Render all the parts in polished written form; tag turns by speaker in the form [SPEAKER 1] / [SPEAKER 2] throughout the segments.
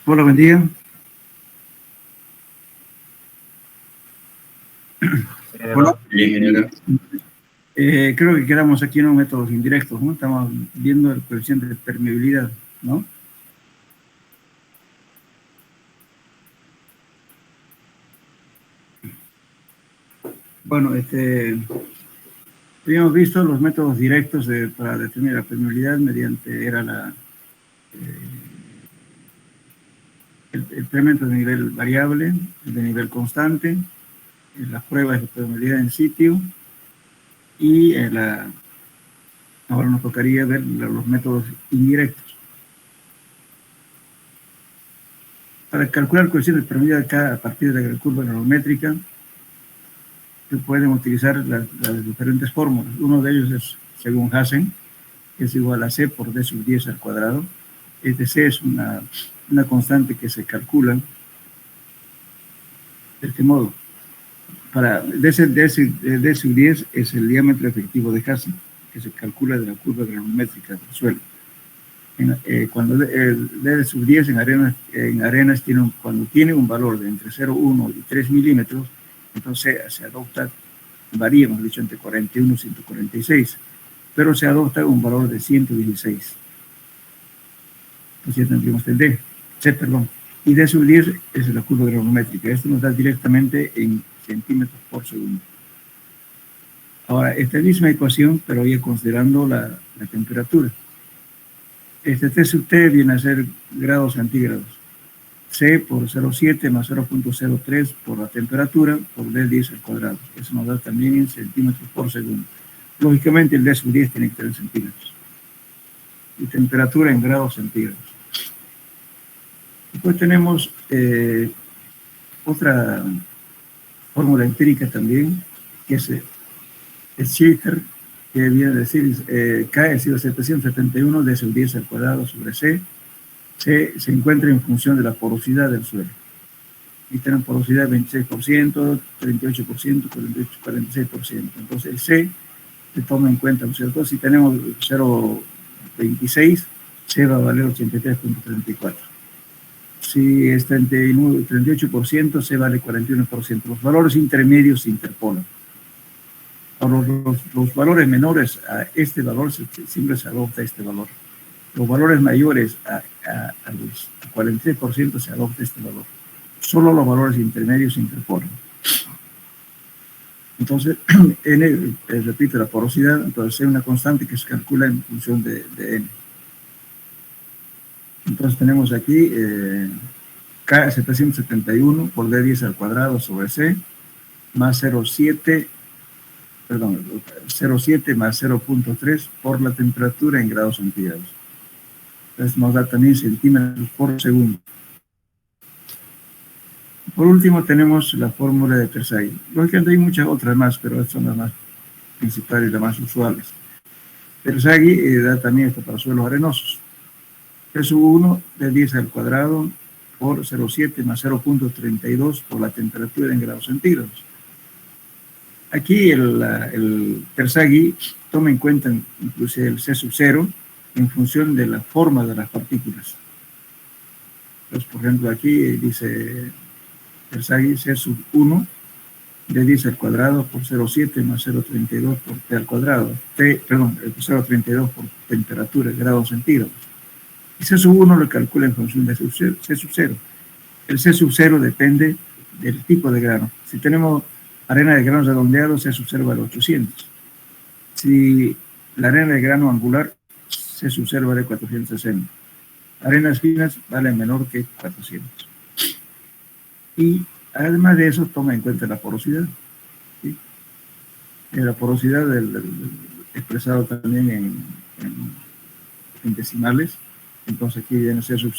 [SPEAKER 1] Hola, buen día. Hola. Creo que quedamos aquí en un métodos indirectos, ¿no? Estamos viendo el coeficiente de permeabilidad, ¿no? Bueno, habíamos visto los métodos directos para determinar la permeabilidad mediante el incremento de nivel variable, el de nivel constante, las pruebas de permeabilidad en sitio y ahora nos tocaría ver los métodos indirectos. Para calcular el coeficiente de permeabilidad a partir de la curva granulométrica, se pueden utilizar las diferentes fórmulas. Uno de ellos es, según Hassen, que es igual a C por D sub 10 al cuadrado. Este C es una constante que se calcula de este modo. D sub 10 es el diámetro efectivo de Hassen, que se calcula de la curva granulométrica del suelo. Cuando el D sub 10 en arenas cuando tiene un valor de entre 0,1 y 3 milímetros, entonces se adopta, varía, hemos dicho, entre 41 y 146, pero se adopta un valor de 116. Entonces ya tendríamos el C, perdón. Y D sub 10 es la curva granulométrica. Esto nos da directamente en centímetros por segundo. Ahora, esta misma ecuación, pero ya considerando la temperatura. Este T sub T viene a ser grados centígrados. C por 0,7 más 0,03 por la temperatura por D10 al cuadrado. Eso nos da también en centímetros por segundo. Lógicamente el D sub 10 tiene que estar en centímetros. Y temperatura en grados centígrados. Después tenemos otra fórmula empírica también, que es Schichter, que viene a decir K es igual a 771 D sub 10 al cuadrado sobre C. C se encuentra en función de la porosidad del suelo. Y tienen porosidad 26%, 38%, 46%. Entonces el C se toma en cuenta, ¿no es cierto? Si tenemos 0,26, C va a valer 83,34. Si es 38%, C vale 41%. Los valores intermedios se interponen. Ahora, los valores menores a este valor siempre se adopta este valor. Los valores mayores los 43% se adopta este valor. Solo los valores intermedios se interponen. Entonces, N, repito, la porosidad, entonces es una constante que se calcula en función de N. Entonces tenemos aquí K 771 por D10 al cuadrado sobre C, más 0,7 más 0,3 por la temperatura en grados centígrados. Entonces nos da también centímetros por segundo. Por último tenemos la fórmula de Tersaghi. Lógicamente hay muchas otras más, pero estas son las más principales y las más usuales. Tersaghi da también esto para suelos arenosos. T sub 1 de 10 al cuadrado por 0,7 más 0,32 por la temperatura en grados centígrados. Aquí el Tersaghi toma en cuenta inclusive el C sub 0 en función de la forma de las partículas. Entonces, por ejemplo, aquí dice Tersaghi C sub 1 de 10 al cuadrado por 0,7 más 0,32 por T al cuadrado. 0,32 por temperatura, grados centígrados. Y C sub 1 lo calcula en función de C sub 0. El C sub 0 depende del tipo de grano. Si tenemos arena de granos redondeados, C sub 0 vale 800. Si la arena de grano angular, C sub 0 vale 460. Arenas finas valen menor que 400. Y además de eso, toma en cuenta la porosidad. ¿Sí? La porosidad expresado también en decimales. Entonces aquí viene C sub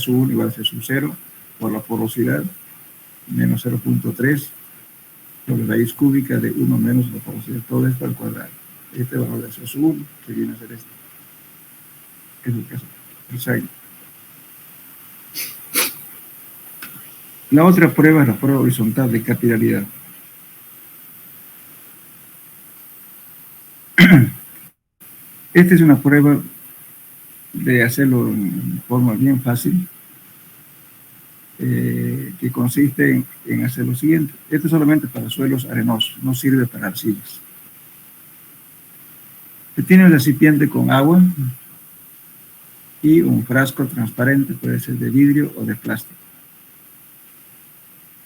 [SPEAKER 1] 1 igual a C sub 0 por la porosidad menos 0,3 sobre raíz cúbica de 1 menos la porosidad. Todo esto al cuadrado. Este valor de C sub 1 que viene a ser este. Es el caso del SAGI. La otra prueba es la prueba horizontal de capilaridad. Esta es una prueba de hacerlo en forma bien fácil, que consiste en hacer lo siguiente. Esto es solamente para suelos arenosos, no sirve para arcillas. Se tiene un recipiente con agua y un frasco transparente, puede ser de vidrio o de plástico.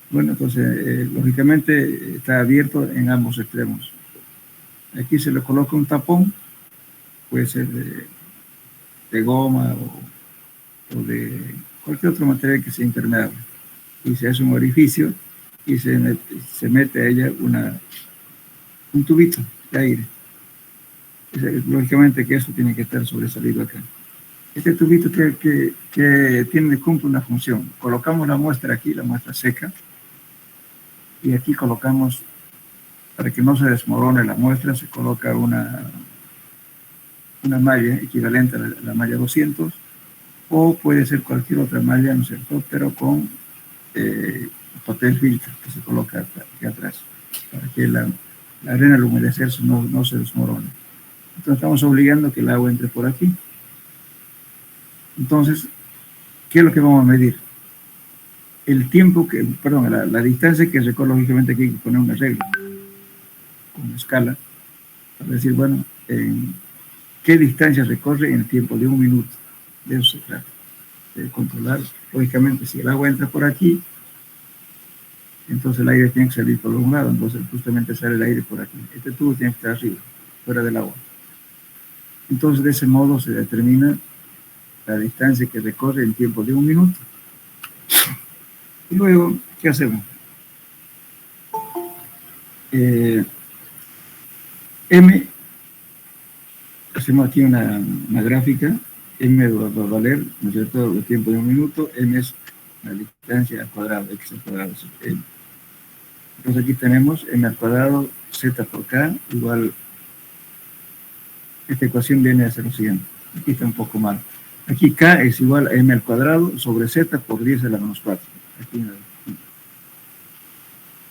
[SPEAKER 1] Bueno, entonces, lógicamente está abierto en ambos extremos. Aquí se le coloca un tapón, puede ser de goma o de cualquier otro material que sea impermeable. Y se hace un orificio y se mete a ella un tubito de aire. Lógicamente que eso tiene que estar sobresalido acá. Este tubito que cumple una función. Colocamos la muestra aquí, la muestra seca, y aquí colocamos, para que no se desmorone la muestra, se coloca una malla equivalente a la malla 200, o puede ser cualquier otra malla, ¿no es cierto?, pero con papel filtro que se coloca aquí atrás, para que la arena al humedecerse no se desmorone. Entonces estamos obligando que el agua entre por aquí. Entonces, ¿qué es lo que vamos a medir? El tiempo la distancia que recorre. Lógicamente aquí hay que poner una regla, con una escala, para decir, bueno, en qué distancia recorre en el tiempo de 1 minuto. De eso se trata, de controlar. Lógicamente, si el agua entra por aquí, entonces el aire tiene que salir por un lado, entonces justamente sale el aire por aquí. Este tubo tiene que estar arriba, fuera del agua. Entonces, de ese modo se determina la distancia que recorre en tiempo de 1 minuto. Y luego, ¿qué hacemos? Hacemos aquí una gráfica. M va a valer, ¿no es cierto?, el tiempo de 1 minuto. M es la distancia al cuadrado, X al cuadrado. Entonces aquí tenemos M al cuadrado, Z por K, igual. Esta ecuación viene a ser lo siguiente. Aquí está un poco mal. Aquí K es igual a M al cuadrado sobre Z por 10 a la menos 4. Aquí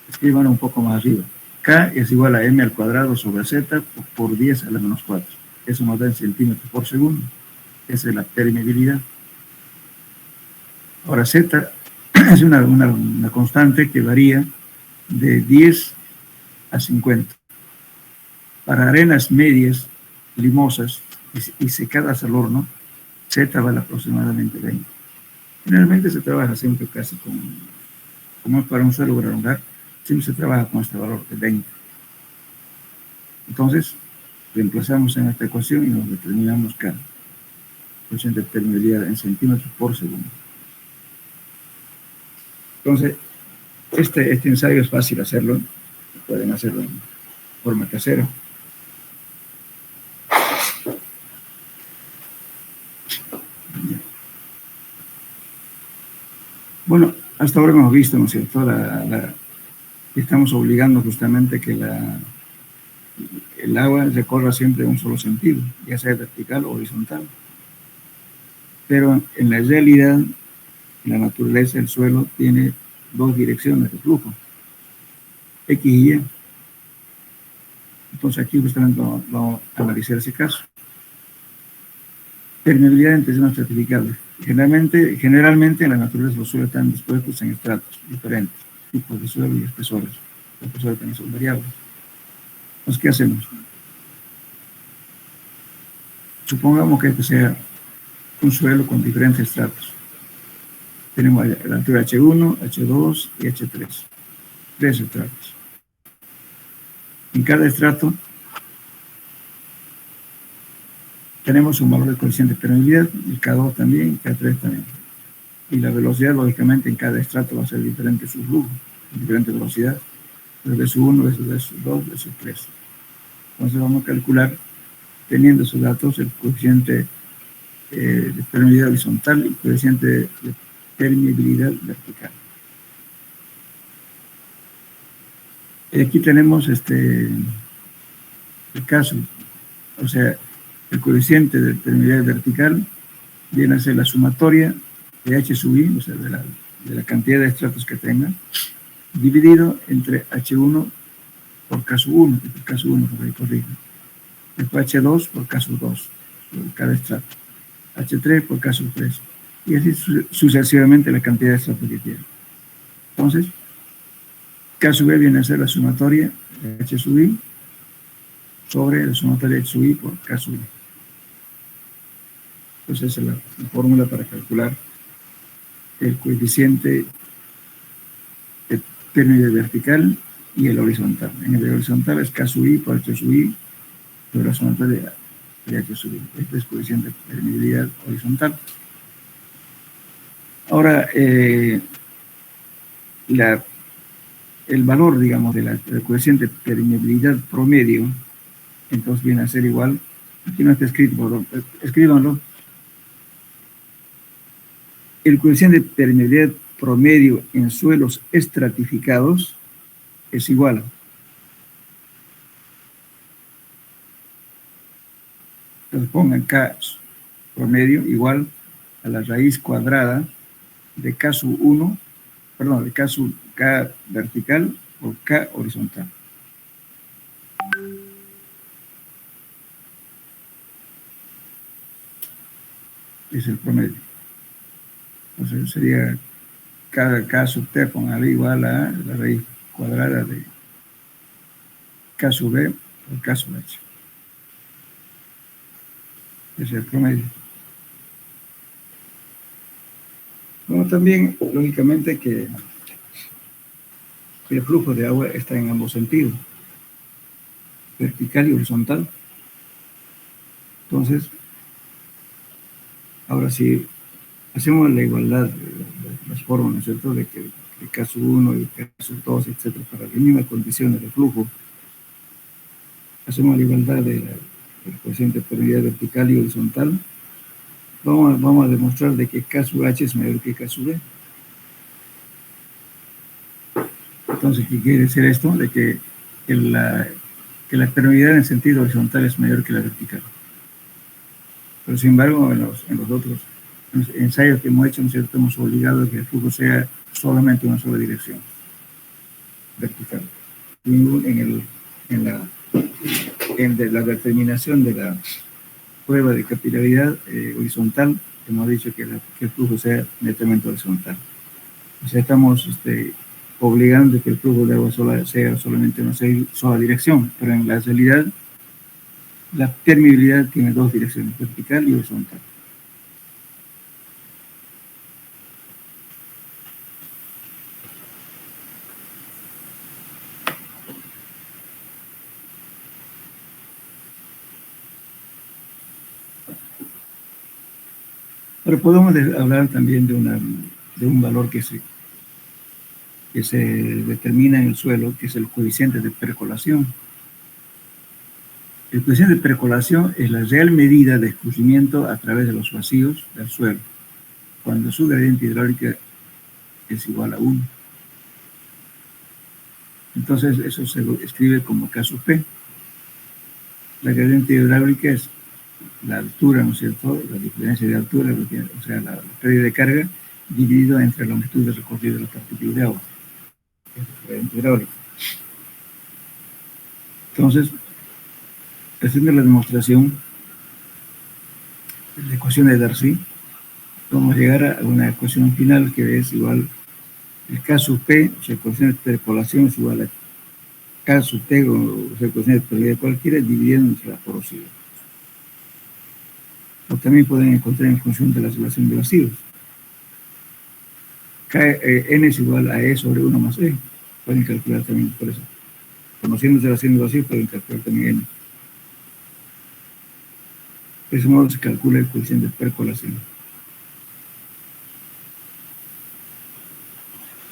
[SPEAKER 1] escriban un poco más arriba. K es igual a M al cuadrado sobre Z por 10 a la menos 4. Eso nos da en centímetros por segundo. Esa es la permeabilidad. Ahora Z es una constante que varía de 10 a 50. Para arenas medias, limosas y secadas al horno, Z vale aproximadamente 20. Generalmente se trabaja siempre casi como es para un suelo granular, siempre se trabaja con este valor de 20. Entonces, reemplazamos en esta ecuación y nos determinamos K, coeficiente de permeabilidad en centímetros por segundo. Entonces, este ensayo es fácil hacerlo, pueden hacerlo en forma casera. Bueno, hasta ahora hemos visto, ¿no es cierto?, estamos obligando justamente que el agua recorra siempre un solo sentido, ya sea vertical o horizontal. Pero en la realidad, en la naturaleza, el suelo tiene 2 direcciones de flujo, X y Y. Entonces aquí justamente vamos a analizar ese caso. Permeabilidad en tensión estratificable. Generalmente en la naturaleza los suelos están dispuestos en estratos diferentes, tipos de suelo y espesores. Los espesores también son variables. Entonces, ¿qué hacemos? Supongamos que este sea un suelo con diferentes estratos. Tenemos la altura H1, H2 y H3. 3 estratos. En cada estrato tenemos un valor de coeficiente de permeabilidad, el K2 también, K3 también. Y la velocidad, lógicamente, en cada estrato va a ser diferente su flujo, diferente velocidad. Versus 1, versus 2, versus 3. Entonces vamos a calcular, teniendo esos datos, el coeficiente de permeabilidad horizontal y el coeficiente de permeabilidad vertical. Y aquí tenemos el caso, o sea, el coeficiente de permeabilidad vertical viene a ser la sumatoria de H sub I, o sea, de la cantidad de estratos que tenga, dividido entre H1 por K sub 1, por K sub 1, por ahí corrijo. Después H2 por K sub 2, por cada estrato. H3 por K sub 3. Y así sucesivamente la cantidad de estratos que tiene. Entonces, K sub B viene a ser la sumatoria de H sub I sobre la sumatoria de H sub I por K sub I. Entonces, esa es la fórmula para calcular el coeficiente de permeabilidad vertical y el horizontal. En el horizontal es K sub I por H sub I sobre la sumatoria de H sub I. Este es el coeficiente de permeabilidad horizontal. Ahora, el valor, digamos, del coeficiente de permeabilidad promedio, entonces viene a ser igual. Aquí no está escrito, escríbanlo. El coeficiente de permeabilidad promedio en suelos estratificados es igual entonces pongan K promedio igual a la raíz cuadrada de K sub 1, perdón, de K sub K vertical por K horizontal. Es el promedio. Entonces sería K sub T, póngale igual a la raíz cuadrada de K sub B por K sub H. Es el promedio. Bueno, también, lógicamente, que el flujo de agua está en ambos sentidos, vertical y horizontal. Entonces, ahora sí, hacemos la igualdad de las formas, ¿no es cierto?, de que el caso 1 y el caso 2, etcétera, para las mismas condiciones de flujo. Hacemos la igualdad del coeficiente de permeabilidad vertical y horizontal. Vamos a demostrar de que K sub H es mayor que K sub B. Entonces, ¿qué quiere decir esto? De que la permeabilidad en sentido horizontal es mayor que la vertical. Pero sin embargo, en los otros ensayos que hemos hecho, ¿no es cierto?, hemos obligado a que el flujo sea solamente una sola dirección, vertical. Y en la determinación de la prueba de capilaridad horizontal, hemos dicho que el flujo sea netamente horizontal. O sea, estamos obligando que el flujo de agua sea solamente una sola dirección, pero en la realidad la permeabilidad tiene dos direcciones, vertical y horizontal. Pero podemos hablar también de un valor que se determina en el suelo, que es el coeficiente de percolación. El coeficiente de percolación es la real medida de escurrimiento a través de los vacíos del suelo, cuando su gradiente hidráulica es igual a 1. Entonces, eso se lo escribe como K sub P. La gradiente hidráulica es la altura, ¿no es cierto?, la diferencia de altura, o sea, la pérdida de carga, dividido entre la longitud de recorrido de la partícula de agua. Es la gradiente hidráulica. Entonces, haciendo la demostración de la ecuación de Darcy, vamos a llegar a una ecuación final que es igual el K sub P, o sea, el coeficiente de percolación es igual a K sub T, o sea, el coeficiente de permeabilidad cualquiera, dividiendo entre la porosidad. O también pueden encontrar en función de la relación de vacíos. N es igual a E sobre 1 más E. Pueden calcular también por eso. Conociendo la relación de vacíos, pueden calcular también N. De ese modo se calcula el coeficiente de percolación.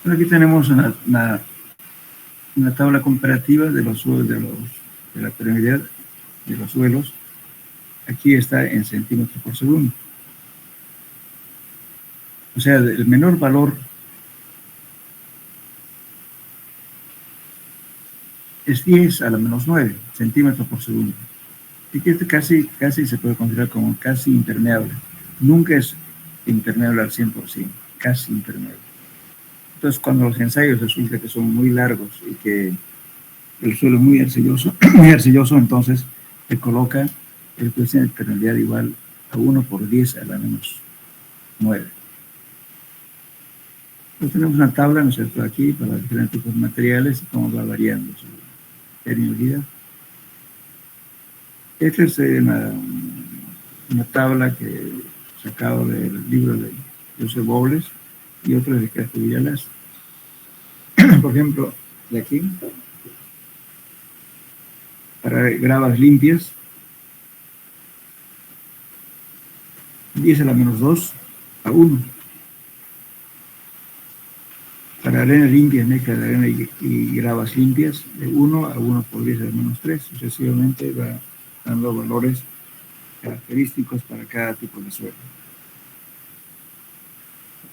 [SPEAKER 1] Bueno, aquí tenemos una tabla comparativa de los suelos, de la permeabilidad de los suelos. Aquí está en centímetros por segundo. O sea, el menor valor es 10 a la menos 9 centímetros por segundo. Y que este casi se puede considerar como casi impermeable. nunca es impermeable al 100%, casi impermeable. Entonces, cuando los ensayos resulta que son muy largos y que el suelo es muy arcilloso, entonces se coloca el coeficiente de permeabilidad igual a 1 por 10 a la menos 9. Entonces tenemos una tabla, ¿no es cierto?, aquí para diferentes tipos de materiales y cómo va variando su permeabilidad. Esta es una tabla que he sacado del libro de José Bobles y otro de Castro Villalas. Por ejemplo, de aquí, para gravas limpias, 10 a la menos 2 a 1. Para arena limpia, mezcla de arena y gravas limpias, de 1 a 1 por 10 a la menos 3. Sucesivamente va dando valores característicos para cada tipo de suelo.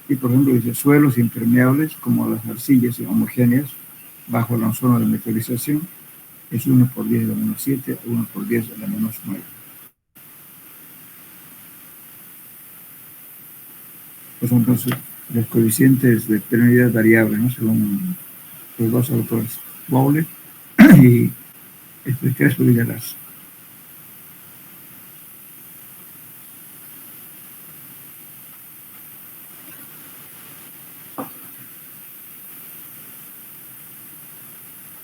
[SPEAKER 1] Y por ejemplo, dice suelos impermeables como las arcillas homogéneas bajo la zona de meteorización es 1 por 10 a la menos 7 a 1 por 10 a la menos 9. Pues entonces los coeficientes de permeabilidad variable, ¿no?, según los dos autores, Bowles y Crespo Villalas.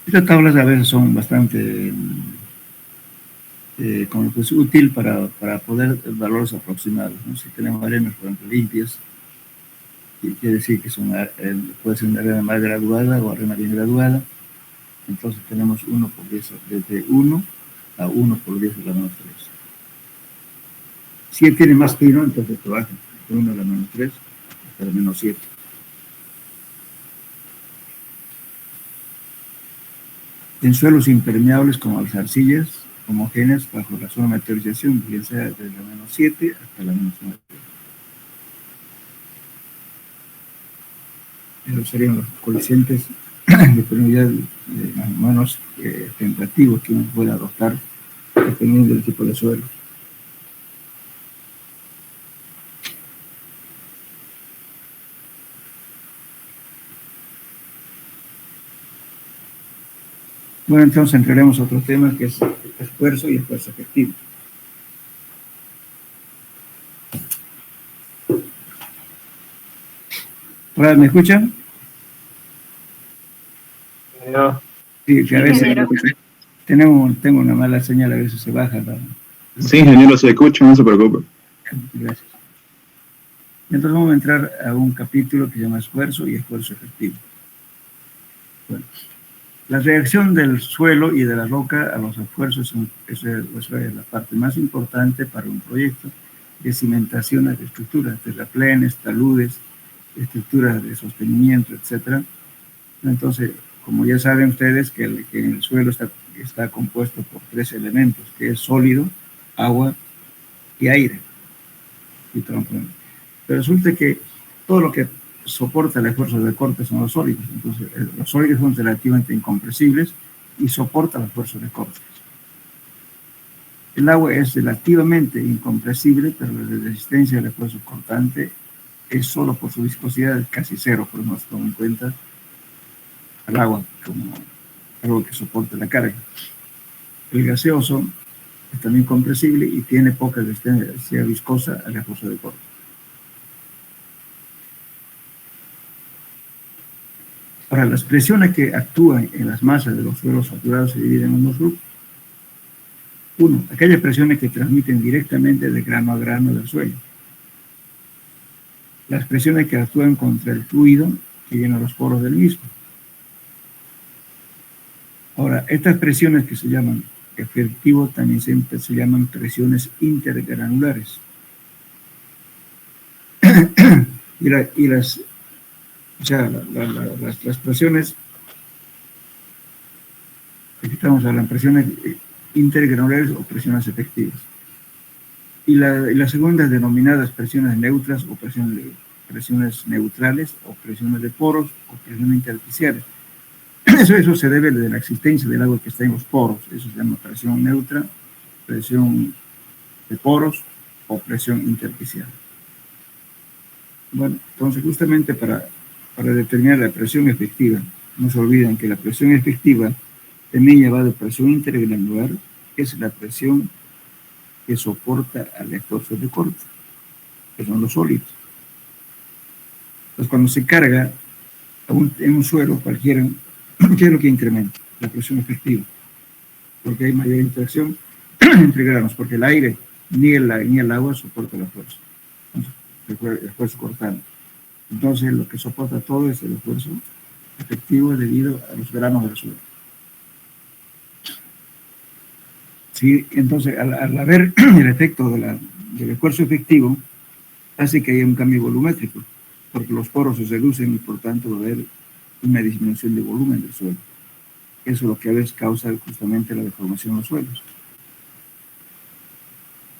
[SPEAKER 1] Estas tablas a veces son bastante útil para poder valores aproximados, ¿no? Si tenemos arenas, por ejemplo, limpias, quiere decir que puede ser una arena más graduada o arena bien graduada, entonces tenemos 1 por 10, desde 1 a 1 por 10 a la menos 3. Si tiene más fino, entonces te baja de 1 a la menos 3 hasta la menos 7. En suelos impermeables como las arcillas homogéneas bajo la zona de meteorización, bien sea desde la menos 7 hasta la menos 9. Esos serían los coeficientes de permeabilidad más o menos tentativos que uno puede adoptar dependiendo del tipo de suelo. Bueno, entonces entraremos a otro tema que es esfuerzo y esfuerzo efectivo. Ahora, ¿me escuchan?
[SPEAKER 2] No.
[SPEAKER 1] Sí, que a veces tengo una mala señal, a veces se baja.
[SPEAKER 2] Sí, ingeniero, se escucha, no se preocupe.
[SPEAKER 1] Gracias. Entonces vamos a entrar a un capítulo que se llama esfuerzo y esfuerzo efectivo. Bueno, la reacción del suelo y de la roca a los esfuerzos es la parte más importante para un proyecto de cimentación de estructuras, terraplenes, taludes, estructuras de sostenimiento, etc. Entonces, como ya saben ustedes que el suelo está compuesto por 3 elementos, que es sólido, agua y aire. Pero resulta que todo lo que soporta el esfuerzo de corte son los sólidos. Entonces, los sólidos son relativamente incompresibles y soportan el esfuerzo de corte. El agua es relativamente incompresible, pero la resistencia al esfuerzo cortante es solo por su viscosidad casi cero, por eso nos toma en cuenta al agua como algo que soporta la carga. El gaseoso es también compresible y tiene poca resistencia viscosa al esfuerzo de corte. Ahora, las presiones que actúan en las masas de los suelos saturados se dividen en dos grupos. Uno, aquellas presiones que transmiten directamente de grano a grano del suelo. Las presiones que actúan contra el fluido que llena los poros del mismo. Ahora, estas presiones que se llaman efectivo también siempre se llaman presiones intergranulares. y las presiones, aquí estamos hablando, presiones intergranulares o presiones efectivas. Y la segunda es denominadas presiones neutras o presiones neutrales o presiones de poros o presiones intersticiales. Eso se debe de la existencia del agua que está en los poros. Eso se llama presión neutra, presión de poros o presión intersticial. Bueno, entonces justamente para determinar la presión efectiva, no se olviden que la presión efectiva también lleva de presión intergranular, que es la presión que soporta al esfuerzo de corte, que son los sólidos. Entonces, cuando se carga en un suelo cualquiera, ¿qué es lo que incrementa? La presión efectiva, porque hay mayor interacción entre granos, porque el aire ni el agua soporta la fuerza, el esfuerzo cortante. Entonces, lo que soporta todo es el esfuerzo efectivo debido a los granos del suelo. Sí, entonces, al haber el efecto del esfuerzo efectivo, hace que haya un cambio volumétrico, porque los poros se reducen y por tanto va a haber una disminución de volumen del suelo. Eso es lo que a veces causa justamente la deformación de los suelos.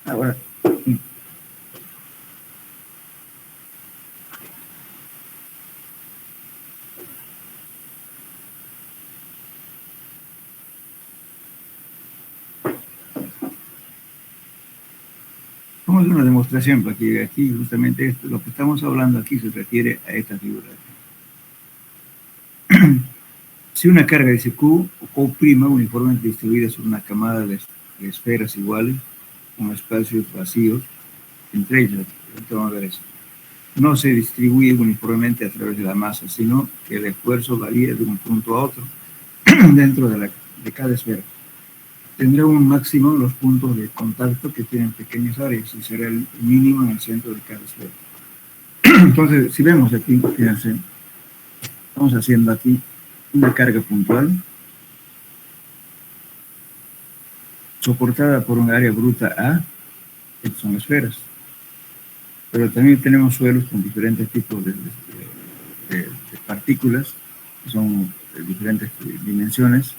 [SPEAKER 1] Ahora, vamos a hacer una demostración, porque aquí justamente lo que estamos hablando aquí se refiere a esta figura. Si una carga dice Q o Q' uniformemente distribuida sobre una camada de esferas iguales, con espacios vacíos, entre ellas, vamos a ver eso, no se distribuye uniformemente a través de la masa, sino que el esfuerzo varía de un punto a otro dentro de cada esfera. Tendrá un máximo los puntos de contacto que tienen pequeñas áreas y será el mínimo en el centro de cada esfera. Entonces, si vemos aquí, fíjense, estamos haciendo aquí una carga puntual soportada por un área bruta A, que son esferas. Pero también tenemos suelos con diferentes tipos de partículas, que son de diferentes dimensiones.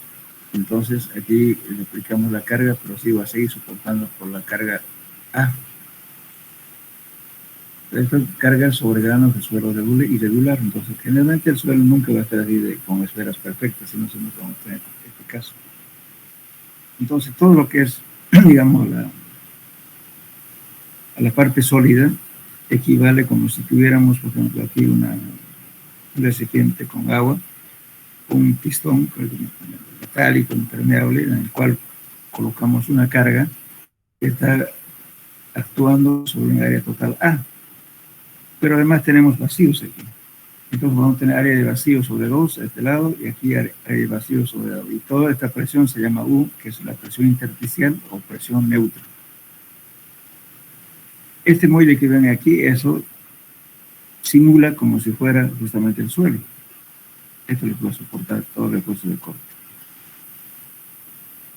[SPEAKER 1] Entonces aquí le aplicamos la carga, pero sí va a seguir soportando por la carga A. Estas cargas sobre granos de suelo irregular, entonces generalmente el suelo nunca va a estar así con esferas perfectas, sino se nos va a tener este caso. Entonces todo lo que es, digamos, a la parte sólida equivale como si tuviéramos, por ejemplo, aquí un recipiente con agua, un pistón metálico impermeable en el cual colocamos una carga que está actuando sobre un área total A. Pero además tenemos vacíos aquí. Entonces vamos a tener área de vacío sobre 2 a este lado y aquí área de vacío sobre 2. Y toda esta presión se llama U, que es la presión intersticial o presión neutra. Este muelle que ven aquí, eso simula como si fuera justamente el suelo. Esto le puede soportar todo el esfuerzo de corte.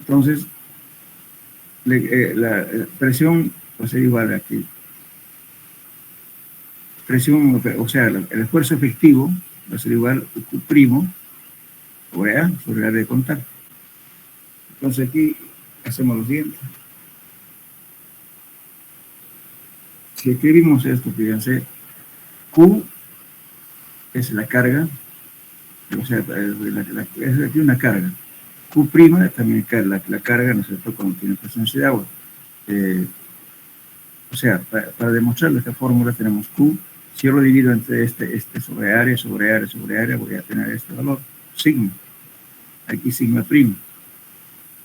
[SPEAKER 1] Entonces, la presión va a ser igual aquí. Presión, o sea, el esfuerzo efectivo va a ser igual a Q' sobre A, sobre el área de contacto. Entonces aquí hacemos lo siguiente. Si escribimos esto, fíjense, Q es la carga, o sea, es aquí una carga. Q' también es la carga, ¿no es cierto?, cuando tiene presencia de agua. O sea, para demostrar esta fórmula tenemos Q. Si yo lo divido entre este sobre área, sobre área, sobre área, voy a tener este valor, sigma. Aquí sigma primo,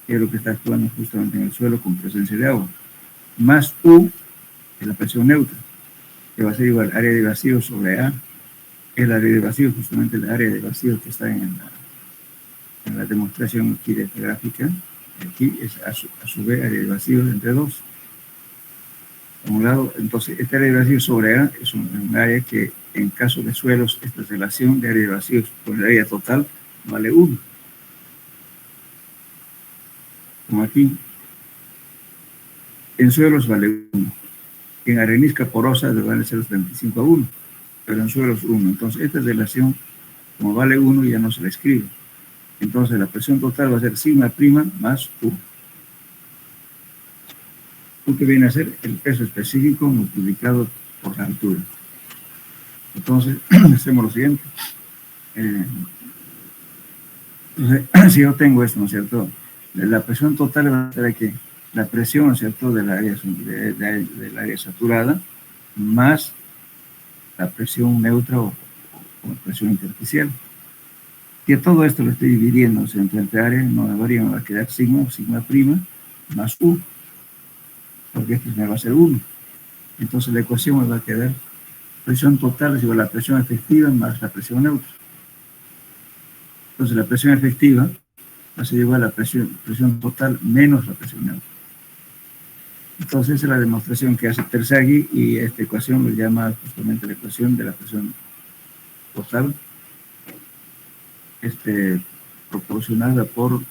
[SPEAKER 1] que es lo que está actuando justamente en el suelo con presencia de agua. Más U es la presión neutra, que va a ser igual área de vacío sobre A. El área de vacío, justamente el área de vacío que está en la demostración aquí de esta gráfica. Aquí es a su vez área de vacío entre 2. Por un lado, entonces, este área de vacío sobre A es un área que, en caso de suelos, esta relación de área de vacío con el área total vale 1. Como aquí, en suelos vale 1. En arenisca porosa van a ser 25 a 1, pero en suelos 1. Entonces, esta relación, como vale 1, ya no se la escribe. Entonces, la presión total va a ser sigma prima más U. Que viene a ser el peso específico multiplicado por la altura. Entonces, hacemos lo siguiente. Entonces, si yo tengo esto, ¿no es cierto? La presión total va a ser aquí. La presión, ¿no es cierto?, del área saturada más la presión neutra o presión intersticial. Y a todo esto lo estoy dividiendo, o sea, entre áreas no me varía, me va a quedar sigma prima más U, porque esto me va a ser 1. Entonces la ecuación me va a quedar presión total es igual a la presión efectiva más la presión neutra. Entonces la presión efectiva va a ser igual a la presión total menos la presión neutra. Entonces esa es la demostración que hace Terzaghi y esta ecuación lo llama justamente la ecuación de la presión total proporcionada por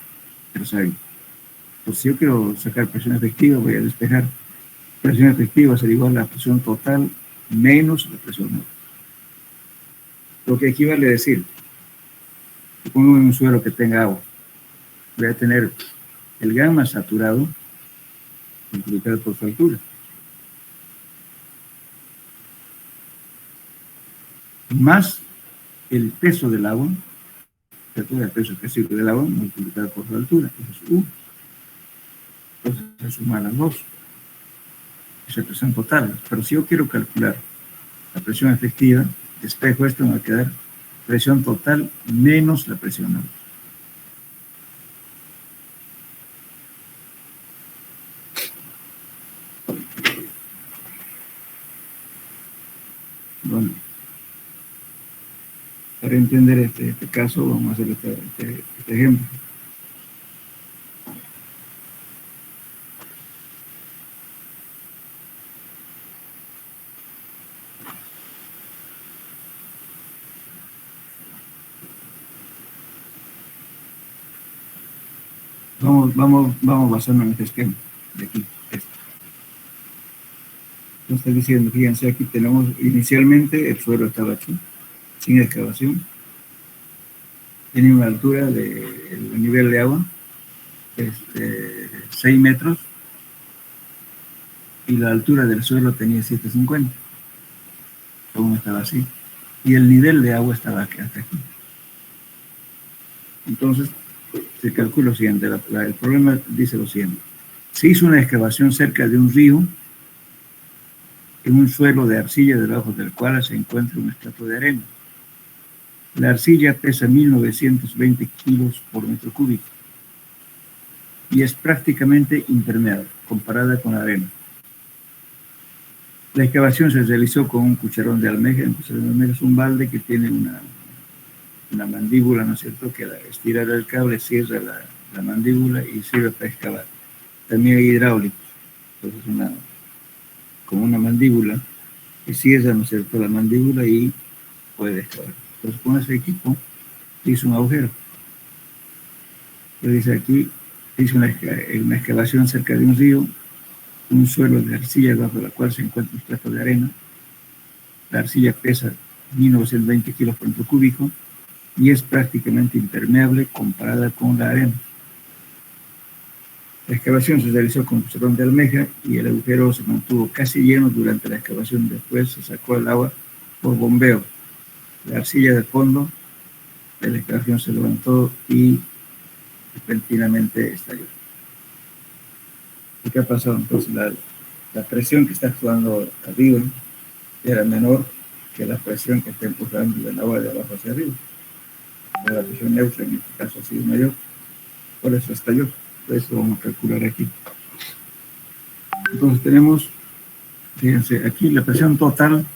[SPEAKER 1] Terzaghi. Entonces si yo quiero sacar presión efectiva, voy a despejar presión efectiva va a ser igual a la presión total menos la presión neutra. Lo que equivale a decir, si pongo en un suelo que tenga agua, voy a tener el gamma saturado multiplicado por su altura. Más el peso del agua, el peso específico del agua multiplicado por su altura, eso es U. Entonces se suman las dos. Esa es presión total. Pero si yo quiero calcular la presión efectiva, despejo esto, me va a quedar presión total menos la presión neutra. Bueno, para entender este caso, vamos a hacer este ejemplo. Vamos basando en este esquema de aquí. Nos está diciendo, fíjense, aquí tenemos inicialmente el suelo estaba aquí, sin excavación. Tenía una altura del nivel de agua, 6 metros, y la altura del suelo tenía 750. Aún estaba así. Y el nivel de agua estaba hasta aquí. Entonces, se calcula lo siguiente, el problema dice lo siguiente. Se hizo una excavación cerca de un río, en un suelo de arcilla debajo del cual se encuentra un estrato de arena. La arcilla pesa 1920 kilos por metro cúbico y es prácticamente impermeable comparada con la arena. La excavación se realizó con un cucharón de almeja. Un cucharón de almeja es un balde que tiene una mandíbula, ¿no es cierto?, que al estirar el cable cierra la mandíbula y sirve para excavar. También hay hidráulicos, entonces como una mandíbula que cierra, ¿no es cierto?, la mandíbula y puede excavar. Entonces con ese equipo hizo un agujero. Dice aquí, hizo una excavación cerca de un río, un suelo de arcilla bajo la cual se encuentra un estrato de arena. La arcilla pesa 1920 kilos por metro cúbico y es prácticamente impermeable comparada con la arena. La excavación se realizó con cucharón de almeja y el agujero se mantuvo casi lleno durante la excavación. Después se sacó el agua por bombeo. La arcilla de fondo de la excavación se levantó y repentinamente estalló. ¿Y qué ha pasado? Entonces la presión que está actuando arriba era menor que la presión que está empujando el agua de abajo hacia arriba. La presión neutra en este caso ha sido mayor, por eso estalló. Por eso vamos a calcular aquí. Entonces tenemos, fíjense, aquí la presión total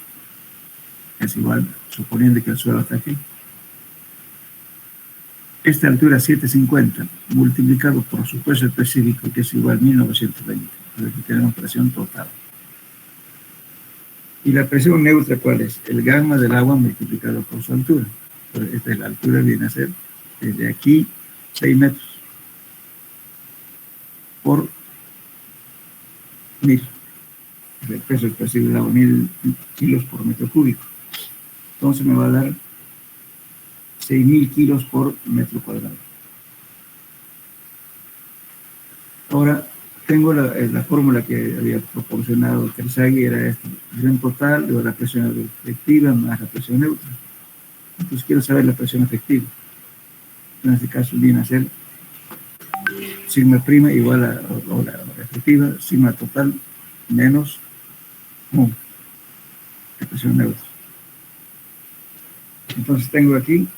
[SPEAKER 1] es igual, suponiendo que el suelo está aquí. Esta altura 750 multiplicado por su peso específico, que es igual a 1920. Entonces aquí tenemos presión total. ¿Y la presión neutra cuál es? El gamma del agua multiplicado por su altura. Entonces, esta es la altura, viene a ser desde aquí 6 metros por 1000. El peso específico del agua, 1000 kilos por metro cúbico. Entonces me va a dar 6.000 kilos por metro cuadrado. Ahora, tengo la fórmula que había proporcionado Terzaghi, era esta: presión total de la presión efectiva más la presión neutra. Entonces quiero saber la presión efectiva. En este caso viene a ser sigma prima igual a la efectiva, sigma total menos la presión neutra. Entonces tengo aquí,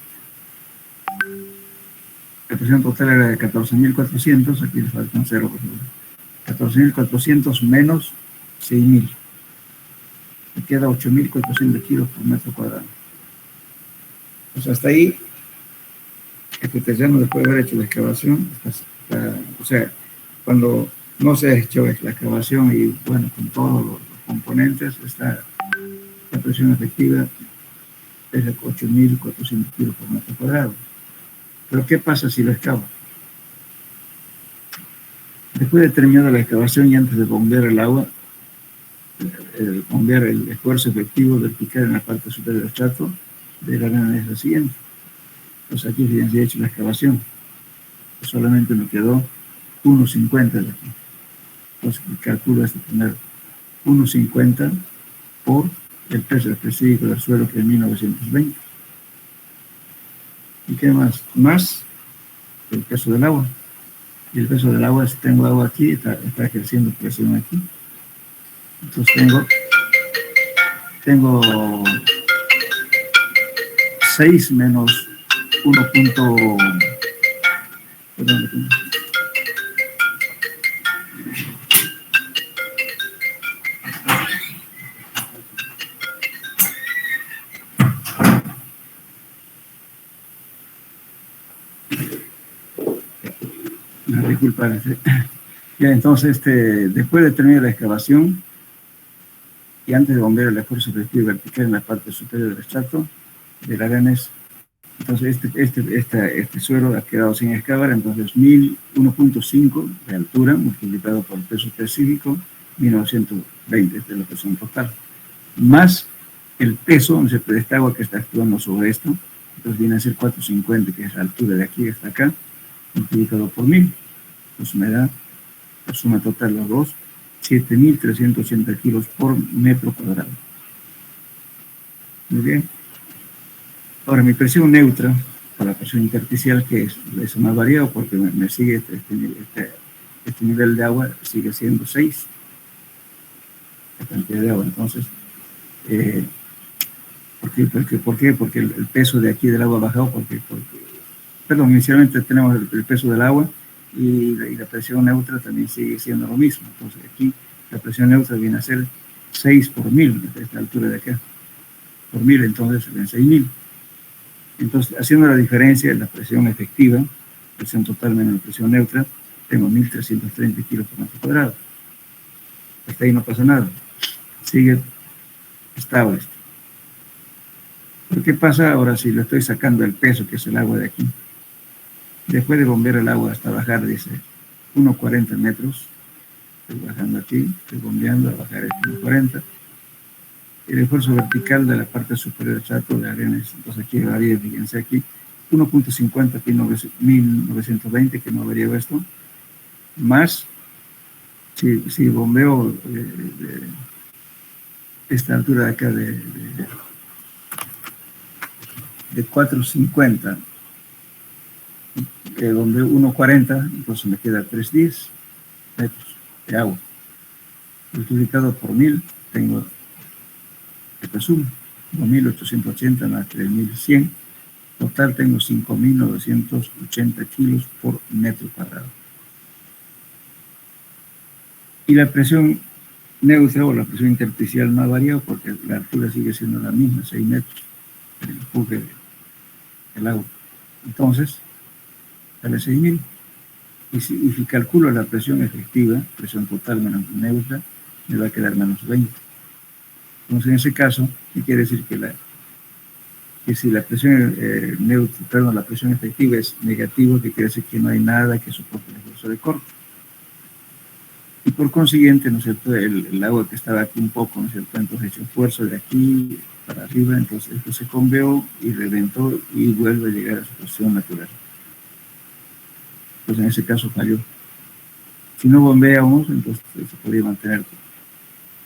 [SPEAKER 1] la presión total era de 14.400, aquí le falta un 0, por favor. 14.400 menos 6.000. Me queda 8.400 kilos por metro cuadrado. Pues hasta ahí, este terreno, después de haber hecho la excavación, o sea, cuando no se ha hecho la excavación y bueno, con todos los componentes, está la presión efectiva es de 8.400 kilos por metro cuadrado. Pero ¿qué pasa si lo excavo? Después de terminar la excavación y antes de bombear el agua, bombear el esfuerzo efectivo vertical en la parte superior del estrato de la arena es la siguiente. Pues aquí ya se ha hecho la excavación. Pues solamente me quedó 1,50 de aquí. Entonces calculo esto primero. 1,50 por el peso específico del suelo, que es 1920. ¿Y qué más? Más el peso del agua. Y el peso del agua, si tengo agua aquí, está ejerciendo presión aquí. Entonces tengo 6 menos 1. Perdón, disculpa. Ya, entonces, después de terminar la excavación y antes de bombear el esfuerzo efectivo vertical en la parte superior del estrato de la arenas, entonces este suelo ha quedado sin excavar, entonces 1.5 de altura multiplicado por el peso específico, 1920 es de la presión total, más el peso de esta agua que está actuando sobre esto, entonces viene a ser 450, que es la altura de aquí hasta acá, multiplicado por 1000. Pues me da la suma total de los dos, 7.380 kilos por metro cuadrado. Muy bien. Ahora, mi presión neutra para la presión intersticial, que es, eso no ha variado porque me sigue este nivel de agua, sigue siendo 6, la cantidad de agua. Entonces, ¿por qué? Porque el peso de aquí del agua ha bajado, perdón, inicialmente tenemos el peso del agua, y la presión neutra también sigue siendo lo mismo. Entonces aquí la presión neutra viene a ser 6 por 1000, de esta altura de acá, por 1000, entonces en 6.000. Entonces, haciendo la diferencia en la presión efectiva, presión total menos la presión neutra, tengo 1.330 kilos por metro cuadrado. Hasta ahí no pasa nada, sigue estable esto. ¿Pero qué pasa ahora si le estoy sacando el peso, que es el agua de aquí? Después de bombear el agua hasta bajar, dice, 1,40 metros, estoy bajando aquí, estoy bombeando a bajar 1,40. El esfuerzo vertical de la parte superior del estrato de arenas, entonces aquí varía, fíjense aquí, 1.50, aquí 1920, que no varía esto, más, si bombeo esta altura de acá de 450, donde 1,40, entonces me queda 310 metros de agua. Multiplicado por 1000, tengo el resumen, 2.880 más 3.100, total tengo 5.980 kilos por metro cuadrado. Y la presión neutra o la presión intersticial no ha variado porque la altura sigue siendo la misma, 6 metros, el empuje del agua. Entonces, sale 6.000. Y si calculo la presión efectiva, presión total menos neutra, me va a quedar menos 20. Entonces, en ese caso, ¿qué quiere decir? Que si la presión neutra, perdón, la presión efectiva es negativa, que quiere decir que no hay nada que soporte el esfuerzo de corte. Y por consiguiente, ¿no es cierto?, el agua que estaba aquí un poco, ¿no es cierto?, entonces hecho esfuerzo de aquí para arriba, entonces esto se conveó y reventó y vuelve a llegar a su posición natural. Pues en ese caso falló. Si no bombeamos, entonces se podría mantener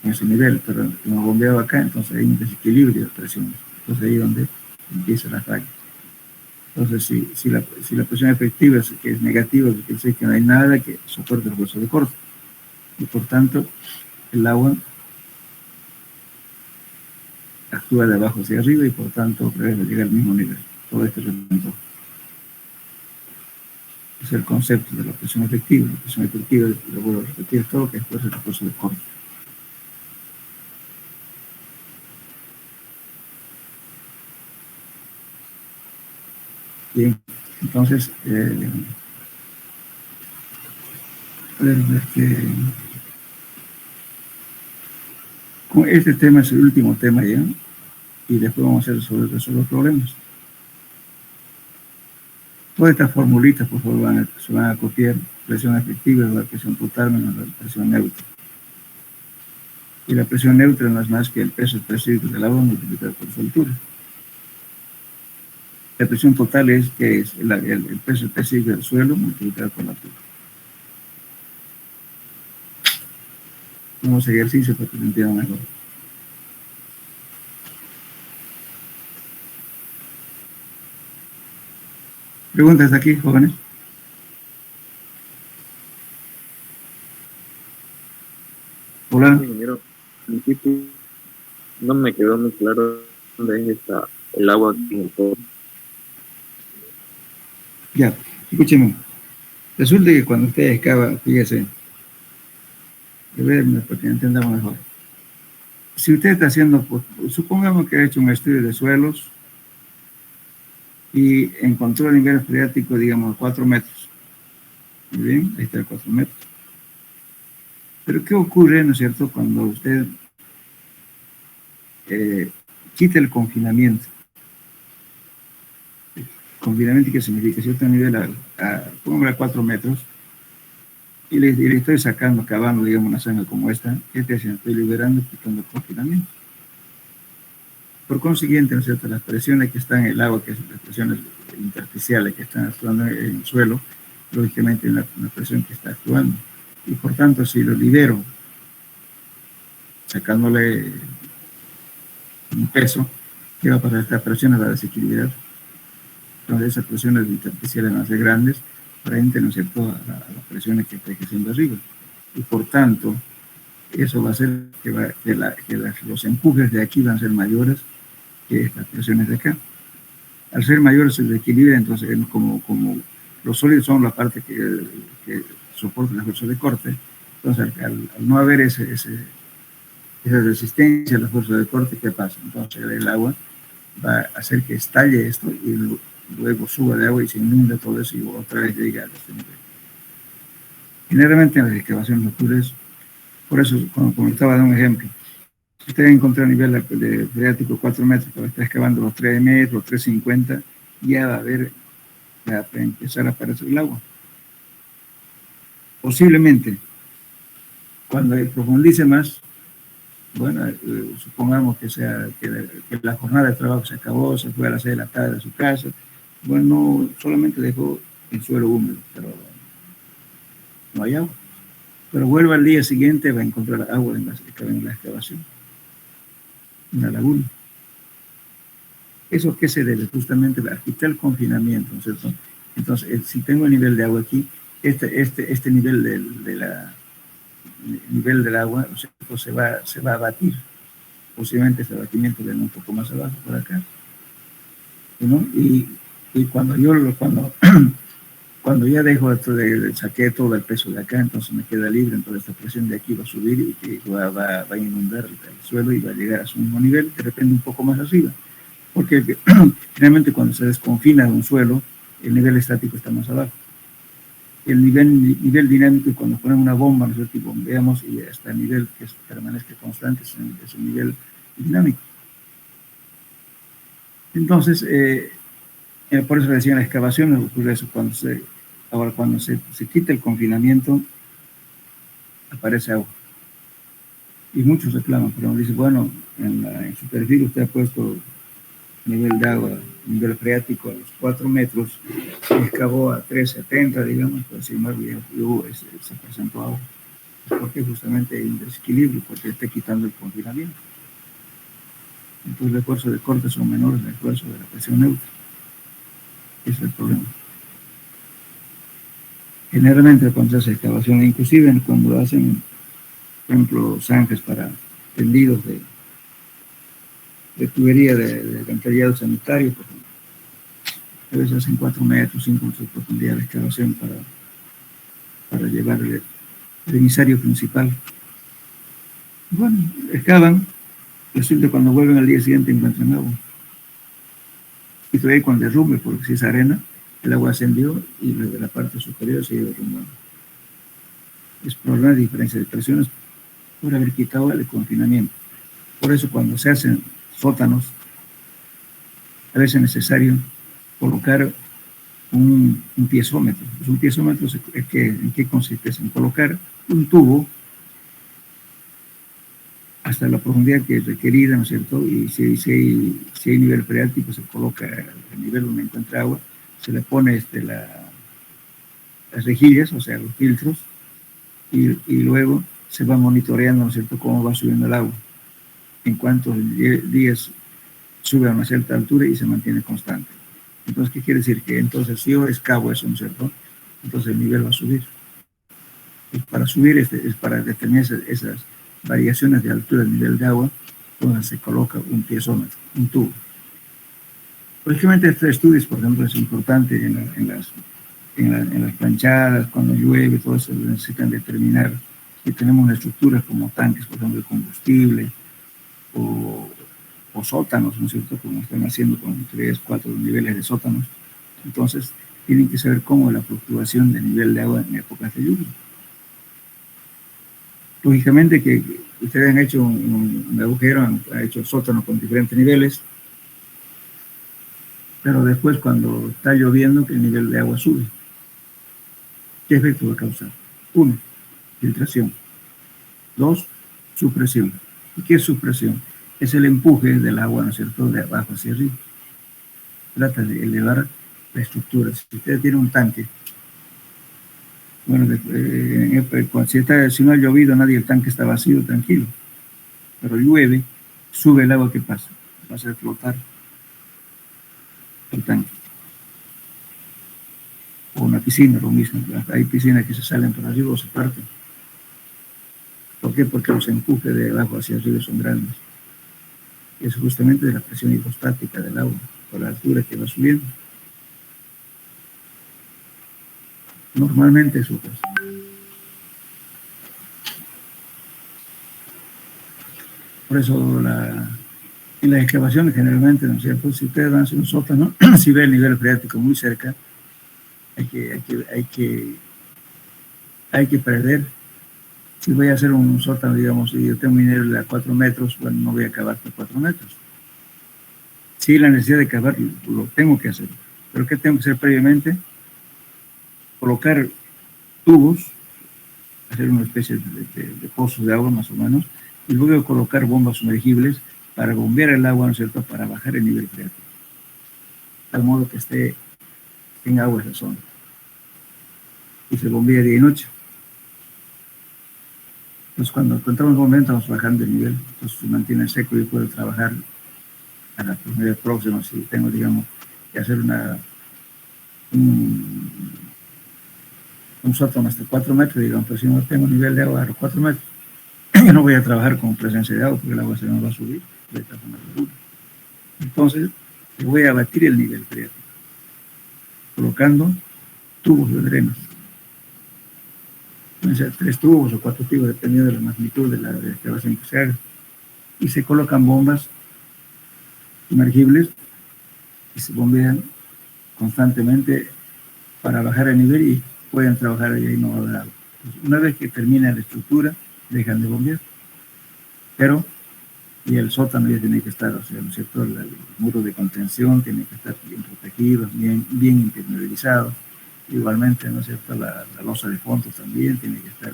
[SPEAKER 1] en ese nivel, pero como bombeaba acá, entonces hay un desequilibrio de presiones. Entonces ahí es donde empieza la falla. Entonces, si la presión efectiva es que es negativa, quiere decir que no hay nada que soporte el esfuerzo de corte. Y por tanto, el agua actúa de abajo hacia arriba y por tanto debe llegar al mismo nivel. Todo este elemento es el concepto de la presión efectiva. La presión efectiva, lo vuelvo a repetir, todo lo que después es el esfuerzo de corte. Bien, entonces, con este tema es el último tema ya, y después vamos a hacer sobre resolver problemas. Todas estas formulitas, por favor, se van a copiar. Presión efectiva es la presión total menos la presión neutra. Y la presión neutra no es más que el peso específico del agua multiplicado por su altura. La presión total es que es el peso específico del suelo multiplicado por la altura. Vamos a ejercicio para que lo entiendan mejor. ¿Preguntas aquí, jóvenes? Hola.
[SPEAKER 2] Ingeniero, en principio no me quedó muy claro dónde está el agua en el todo.
[SPEAKER 1] Ya, escúcheme. Resulta que cuando usted excava, fíjese, de verme para que entendamos mejor. Si usted está haciendo, pues, supongamos que ha hecho un estudio de suelos y encontró el nivel freático, digamos, 4 metros. Muy bien, ahí está el 4 metros. Pero ¿qué ocurre, no es cierto, cuando usted quita el confinamiento? Confinamiento, ¿qué significa? Si usted nivel pongámosle a 4 metros y le estoy sacando, cavando, digamos, una zanja como esta, ¿qué estoy haciendo? Estoy liberando, quitando el confinamiento. Por consiguiente, ¿no es cierto?, las presiones que están en el agua, que son las presiones intersticiales que están actuando en el suelo, lógicamente hay una presión que está actuando. Y por tanto, si lo libero, sacándole un peso, ¿qué va a pasar? Esta presión va a desequilibrar. Entonces esas presiones intersticiales van a ser grandes frente, ¿no es cierto?, a las presiones que está ejerciendo arriba. Y por tanto, eso va a hacer que los empujes de aquí van a ser mayores que estas presiones de acá. Al ser mayores el desequilibrio, entonces como los sólidos son la parte que soporta la fuerza de corte, entonces al no haber esa resistencia a la fuerza de corte, ¿qué pasa? Entonces el agua va a hacer que estalle esto y luego suba de agua y se inunda todo eso y otra vez llega a este nivel. Generalmente en las excavaciones ocurre eso. Por eso, como estaba dando un ejemplo, si usted encuentra un nivel de freático 4 metros, pero está excavando los 3 metros, 3,50, ya va a empezar a aparecer el agua. Posiblemente, cuando profundice más, bueno, supongamos que la jornada de trabajo se acabó, se fue a las 6 de la tarde a su casa, bueno, solamente dejó el suelo húmedo, pero no hay agua. Pero vuelva al día siguiente, va a encontrar agua en la excavación, en la laguna. ¿Eso qué se debe? Justamente a quitar el confinamiento, ¿no es cierto? Entonces, si tengo el nivel de agua aquí, este nivel nivel del agua, ¿no es cierto?, se va a abatir. Posiblemente este abatimiento viene un poco más abajo, por acá, ¿no? Y cuando ya dejo esto saqué todo el peso de acá, entonces me queda libre, entonces esta presión de aquí va a subir y va a inundar el suelo y va a llegar a su mismo nivel, de repente un poco más arriba. Porque generalmente cuando se desconfina un suelo, el nivel estático está más abajo. El nivel dinámico, cuando ponen una bomba, nosotros bombeamos y hasta el nivel que permanezca constante es el nivel dinámico. Entonces, por eso decía en la excavación, ocurre eso, cuando se quita el confinamiento, aparece agua. Y muchos reclaman, pero dicen, bueno, en su perfil usted ha puesto nivel de agua, nivel freático a los 4 metros, se excavó a 3,70, digamos, pues sin embargo se presentó agua. Porque justamente hay un desequilibrio, porque está quitando el confinamiento. Entonces el esfuerzo de corte son menores al esfuerzo de la presión neutra. Ese es el problema. Generalmente cuando se hace excavación, inclusive cuando hacen, por ejemplo, zanjas para tendidos tubería de alcantarillado sanitario, por ejemplo. A veces hacen 4 metros, 5 metros de profundidad de excavación para llevar el emisario principal. Bueno, excavan, resulta cuando vuelven al día siguiente encuentran agua. Y todavía con derrumbe, porque si es arena, el agua ascendió y de la parte superior se iba derrumbando. Es por una diferencia de presiones por haber quitado el confinamiento. Por eso cuando se hacen sótanos, a veces es necesario colocar un piezómetro. Pues un piezómetro ¿en qué consiste? Es en colocar un tubo hasta la profundidad que es requerida, ¿no es cierto? Y si hay nivel freático, se coloca el nivel donde encuentra agua, se le pone las rejillas, o sea, los filtros, y luego se va monitoreando, ¿no es cierto?, cómo va subiendo el agua. En cuantos días sube a una cierta altura y se mantiene constante. Entonces, ¿qué quiere decir? Que entonces si yo excavo eso, ¿no es cierto?, entonces el nivel va a subir. Y para subir es para determinar esas variaciones de altura del nivel de agua, donde se coloca un piezómetro, un tubo. Lógicamente, estos estudios, por ejemplo, es importante en las planchadas, cuando llueve, todo eso necesitan determinar si tenemos una estructura como tanques, por ejemplo, de combustible, o sótanos, ¿no es cierto?, como están haciendo con 3, 4 niveles de sótanos. Entonces, tienen que saber cómo es la fluctuación del nivel de agua en épocas de lluvia. Lógicamente que ustedes han hecho un agujero, han hecho sótano con diferentes niveles, pero después cuando está lloviendo, que el nivel de agua sube. ¿Qué efecto va a causar? 1, filtración. 2, supresión. ¿Y qué es supresión? Es el empuje del agua, ¿no es cierto?, de abajo hacia arriba. Trata de elevar la estructura. Si usted tiene un tanque, bueno, si no ha llovido nadie, el tanque está vacío, tranquilo. Pero llueve, sube el agua, ¿qué pasa? Va a hacer flotar el tanque. O una piscina, lo mismo. Hay piscinas que se salen por arriba o se parten. ¿Por qué? Porque los empujes de abajo hacia arriba son grandes. Es justamente de la presión hidrostática del agua, por la altura que va subiendo. Normalmente eso pasa. Por eso en las excavaciones generalmente, ¿no es cierto?, si ustedes van a hacer un sótano, si ve el nivel freático muy cerca, hay que prever. Si voy a hacer un sótano, digamos, y yo tengo un nivel a 4 metros, bueno, no voy a cavar por 4 metros. Si hay la necesidad de cavar, lo tengo que hacer. ¿Pero qué tengo que hacer previamente? Colocar tubos, hacer una especie de pozos de agua más o menos, y luego colocar bombas sumergibles para bombear el agua, ¿no es cierto?, para bajar el nivel freático, de tal modo que esté en agua esa zona. Y se bombea día y noche. Entonces, cuando encontramos un momento, vamos bajando el nivel, entonces se mantiene seco y puedo trabajar a la profundidad próxima. Si tengo, digamos, que hacer un sótano hasta 4 metros, digamos, pero si no tengo nivel de agua a los 4 metros, yo no voy a trabajar con presencia de agua porque el agua se me va a subir. Entonces, voy a batir el nivel freático, colocando tubos de drenos. Pueden ser 3 tubos o 4 tubos, dependiendo de la magnitud de la excavación que se haga. Y se colocan bombas sumergibles y se bombean constantemente para bajar el nivel y pueden trabajar allá y no va a haber agua. Entonces, una vez que termina la estructura, dejan de bombear. Pero, y el sótano ya tiene que estar, o sea, ¿no es cierto?, el muro de contención tiene que estar bien protegido, bien impermeabilizado. Igualmente, ¿no es cierto?, la losa de fondo también tiene que estar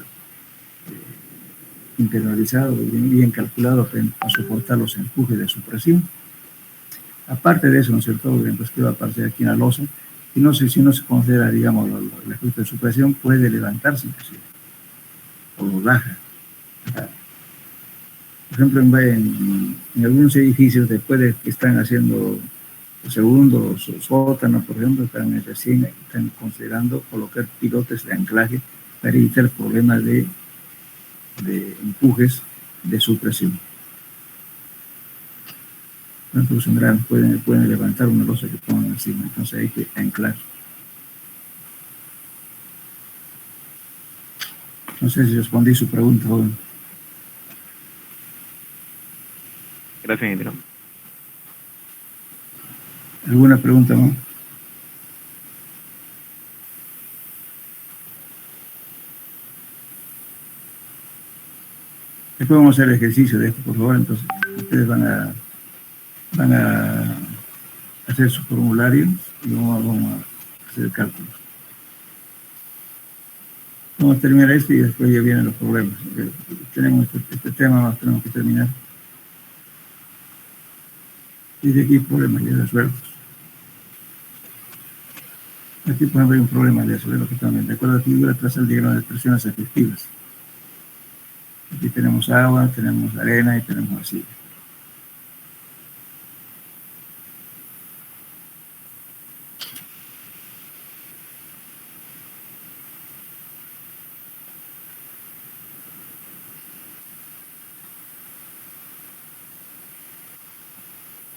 [SPEAKER 1] impermeabilizado, bien calculado para soportar los empujes de supresión. Aparte de eso, ¿no es cierto?, pues que va a aparecer aquí en la losa, y no sé si no se considera, digamos, el efecto de supresión, puede levantarse inclusive, o lo baja. Por ejemplo, en algunos edificios, después de que están haciendo segundos sótanos, por ejemplo, están considerando colocar pilotes de anclaje para evitar problemas de empujes de supresión. no producen granos, pueden levantar una losa que pongan encima, entonces hay que anclar. No sé si respondí su pregunta, joven.
[SPEAKER 3] Gracias, ingeniero.
[SPEAKER 1] ¿Alguna pregunta más? Después vamos a hacer el ejercicio de esto, por favor. Entonces, ustedes van a hacer su formulario y vamos a hacer el cálculo. Vamos a terminar esto y después ya vienen los problemas. Tenemos este tema, más tenemos que terminar. Y de aquí problemas ya resueltos. Aquí, por ejemplo, hay un problema de resolverlo totalmente. De acuerdo a la figura, traza el diagrama de presiones efectivas. Aquí tenemos agua, tenemos arena y tenemos arcilla.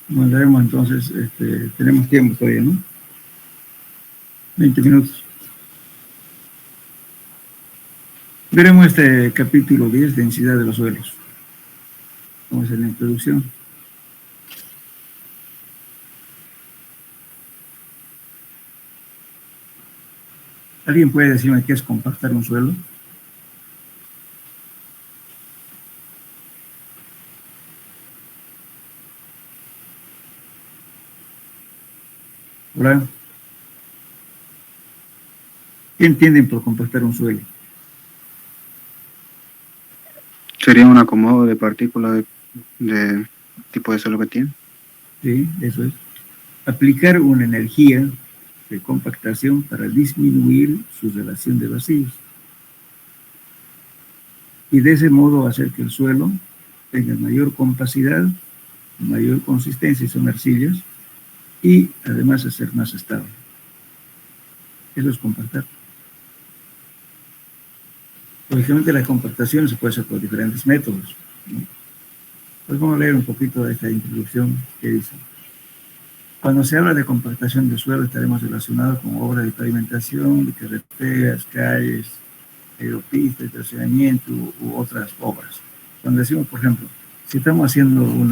[SPEAKER 1] Mandaremos entonces, tenemos tiempo todavía, ¿no? 20 minutos. Veremos este capítulo 10, densidad de los suelos. Vamos a hacer la introducción. ¿Alguien puede decirme qué es compactar un suelo? ¿Hola? ¿Qué entienden por compactar un suelo?
[SPEAKER 4] Sería un acomodo de partículas de tipo de suelo que tiene.
[SPEAKER 1] Sí, eso es. Aplicar una energía de compactación para disminuir su relación de vacíos. Y de ese modo hacer que el suelo tenga mayor compacidad, mayor consistencia, son arcillas, y además hacer más estable. Eso es compactar. Lógicamente la compactación se puede hacer por diferentes métodos, ¿no? Pues vamos a leer un poquito de esta introducción que dice. Cuando se habla de compactación de suelo, estaremos relacionados con obras de pavimentación, de carreteras, calles, aeropistas, estacionamiento u otras obras. Cuando decimos, por ejemplo, si estamos haciendo un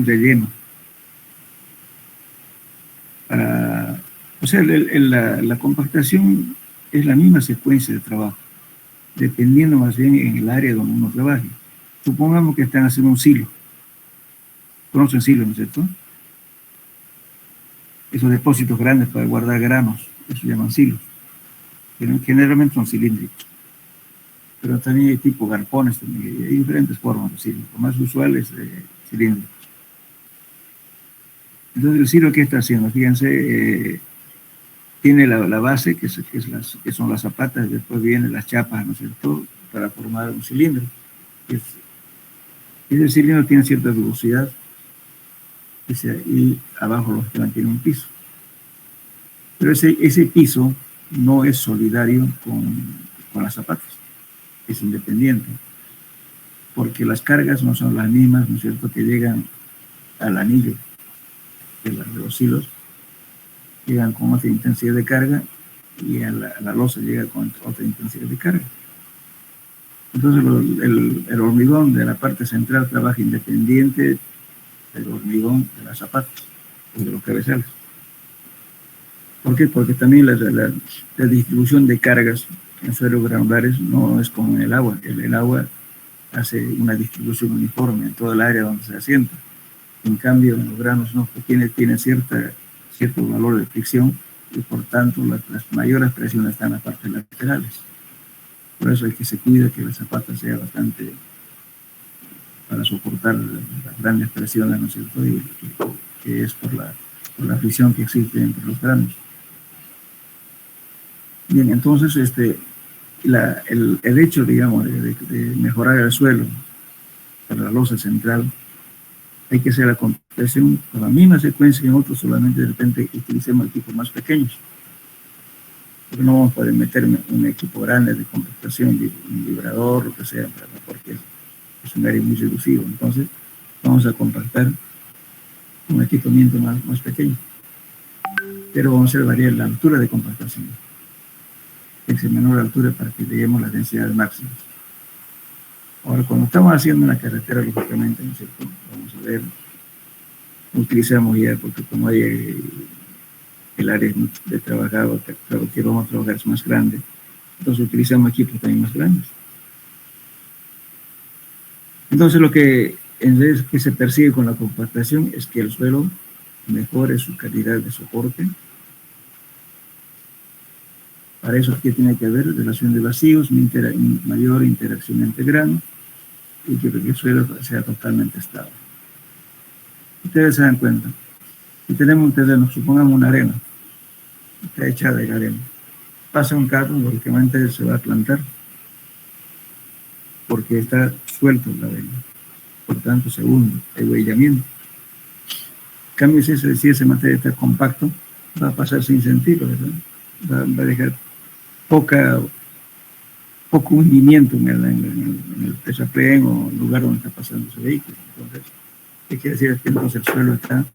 [SPEAKER 1] relleno, o sea, la compactación es la misma secuencia de trabajo, dependiendo más bien en el área donde uno trabaje. Supongamos que están haciendo un silo. ¿Conocen silos, no es cierto? Esos depósitos grandes para guardar granos, eso se llaman silos. Generalmente son cilíndricos. Pero también hay tipo galpones, también hay diferentes formas de silos. Lo más usual es cilíndricos. Entonces el silo, ¿qué está haciendo? Fíjense, tiene la base, que son las zapatas, y después vienen las chapas, ¿no es cierto?, para formar un cilindro. Ese cilindro tiene cierta velocidad y abajo lógicamente tiene un piso. Pero ese piso no es solidario con las zapatas, es independiente, porque las cargas no son las mismas, ¿no es cierto?, que llegan al anillo de los hilos, llegan con otra intensidad de carga y a la losa llega con otra intensidad de carga. Entonces el hormigón de la parte central trabaja independiente del hormigón de las zapatas o de los cabezales. ¿Por qué? Porque también la distribución de cargas en suelos granulares no es como en el agua. El agua hace una distribución uniforme en todo el área donde se asienta. En cambio, en los granos no, tiene cierto valor de fricción y por tanto las mayores presiones están en las partes laterales. Por eso hay que se cuida que la zapata sea bastante para soportar las grandes presiones, ¿no es cierto? Y que es por la fricción que existe entre los granos. Bien, entonces el hecho, digamos, de mejorar el suelo para la losa central, hay que hacer la compactación con la misma secuencia que en otros, solamente de repente utilicemos equipos más pequeños. Porque no vamos a poder meter un equipo grande de compactación, un vibrador, lo que sea, porque es un área muy reducido. Entonces, vamos a compactar un equipamiento más pequeño. Pero vamos a hacer variar la altura de compactación. Es menor altura para que lleguemos a las densidades máximas. Ahora, cuando estamos haciendo una carretera, lógicamente, ¿no es cierto? Vamos a ver, utilizamos ya, porque como hay el área de trabajado, que vamos a trabajar es más grande, entonces utilizamos equipos también más grandes. Entonces, lo que se persigue con la compactación es que el suelo mejore su calidad de soporte. Para eso, ¿qué tiene que haber? Relación de vacíos, mayor interacción entre granos, y que el suelo sea totalmente estable. Ustedes se dan cuenta, si tenemos un terreno, supongamos una arena, está hecha de arena, pasa un carro, lógicamente se va a plantar, porque está suelto la arena, por tanto se hunde, hay huellamiento. En cambio, si ese material está compacto, va a pasar sin sentido, ¿verdad? Va a dejar poco hundimiento en el pesaplén o en el lugar donde está pasando ese vehículo. Entonces, ¿qué quiere decir? Es que entonces el suelo está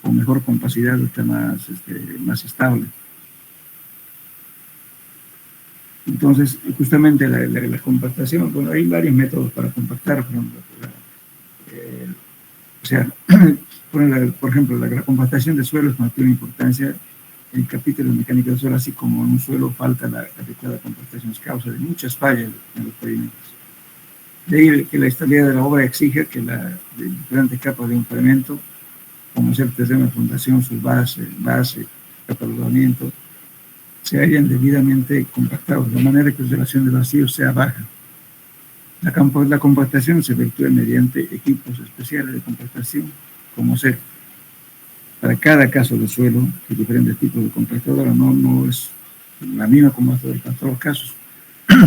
[SPEAKER 1] con mejor compacidad, está más estable. Entonces, justamente la compactación, bueno, hay varios métodos para compactar, por ejemplo, por ejemplo, la compactación de suelos no tiene importancia en el capítulo de mecánica del suelo, así como en un suelo falta la adecuada compactación, es causa de muchas fallas en los pavimentos. De ahí que la estabilidad de la obra exige que de diferentes capas de un pavimento, como ser terreno de fundación, su base, capa de rodamiento, se hayan debidamente compactados, de manera que la relación de vacíos sea baja. La compactación se efectúa mediante equipos especiales de compactación, como ser para cada caso de suelo, que diferentes tipos de compactadora, no es la misma compactadora para todos los casos.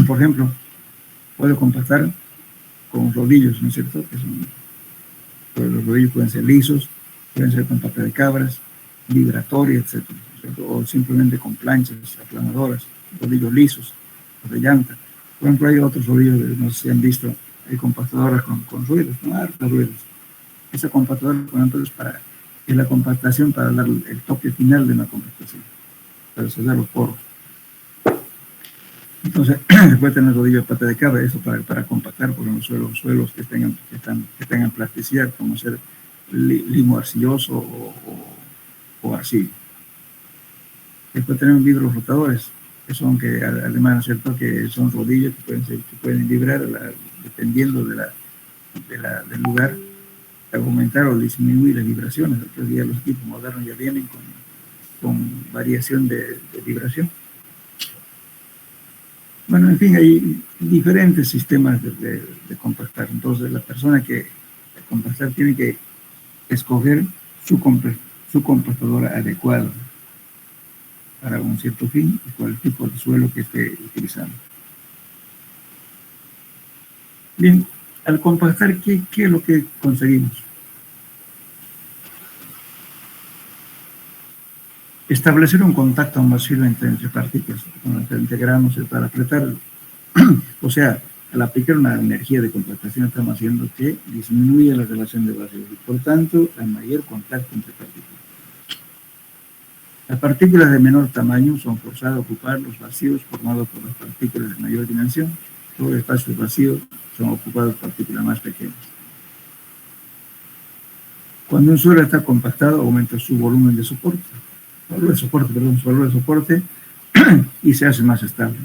[SPEAKER 1] Por ejemplo, puedo compactar con rodillos, ¿no es cierto? Los rodillos pueden ser lisos, pueden ser con pata de cabras, vibratorias, etcétera, o simplemente con planchas aplanadoras, rodillos lisos, o de llanta. Por ejemplo, hay otros rodillos, no sé si han visto, hay compactadoras con ruedas, hartas ruedas. Esa compactadora, por ejemplo, es la compactación para dar el toque final de una compactación, para sellar los poros. Entonces, se puede tener rodillo de pata de cabra, eso para compactar, por ejemplo, suelos que tengan plasticidad, como ser limo arcilloso o arcilla. Después tenemos vidrios rotadores, que son además, ¿cierto?, que son rodillos que pueden vibrar dependiendo del lugar, aumentar o disminuir las vibraciones. Otros días los equipos modernos ya vienen con variación de vibración. Bueno, en fin, hay diferentes sistemas de compactar. Entonces, la persona que compactar tiene que escoger su compactadora adecuada para un cierto fin y con el tipo de suelo que esté utilizando. Bien, al compactar, ¿qué es lo que conseguimos? Establecer un contacto más firme entre partículas, entre granos, para apretarlo. O sea, al aplicar una energía de compactación estamos haciendo que disminuya la relación de vacíos y por tanto hay mayor contacto entre partículas. Las partículas de menor tamaño son forzadas a ocupar los vacíos formados por las partículas de mayor dimensión. Todos los espacios vacíos son ocupados por partículas más pequeñas. Cuando un suelo está compactado, aumenta su volumen de soporte. Su valor de soporte y se hace más estable.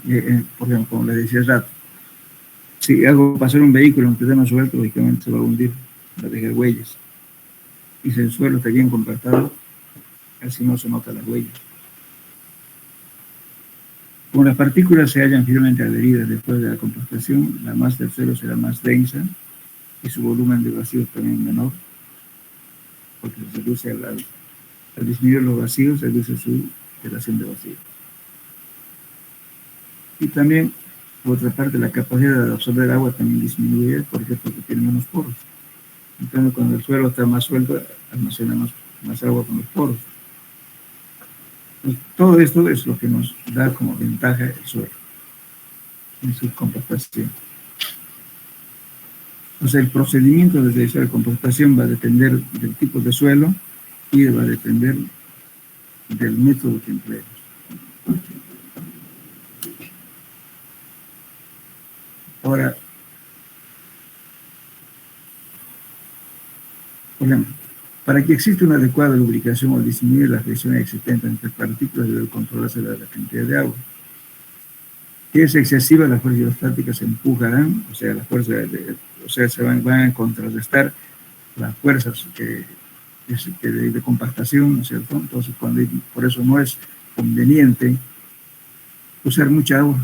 [SPEAKER 1] Por ejemplo, como le decía hace rato, si hago pasar un vehículo en terreno suelto, lógicamente se va a hundir, va a dejar huellas. Y si el suelo está bien compactado, casi no se nota las huellas. Como las partículas se hallan firmemente adheridas después de la compactación, la masa del suelo será más densa y su volumen de vacíos también menor, porque se reduce al disminuir los vacíos, se reduce su relación de vacíos. Y también, por otra parte, la capacidad de absorber agua también disminuye, porque tiene menos poros. Entonces, cuando el suelo está más suelto, almacena más agua con los poros. Entonces, todo esto es lo que nos da como ventaja el suelo en su compactación. O sea, el procedimiento de compostación va a depender del tipo de suelo y va a depender del método que empleemos. Ahora, por ejemplo, para que exista una adecuada lubricación o disminuir las fricciones existentes entre partículas debe controlarse la cantidad de agua. Si es excesiva, las fuerzas hidrostáticas se empujarán, o sea, las fuerzas se van a contrarrestar las fuerzas de compactación, ¿no es cierto? Entonces, por eso no es conveniente usar mucha agua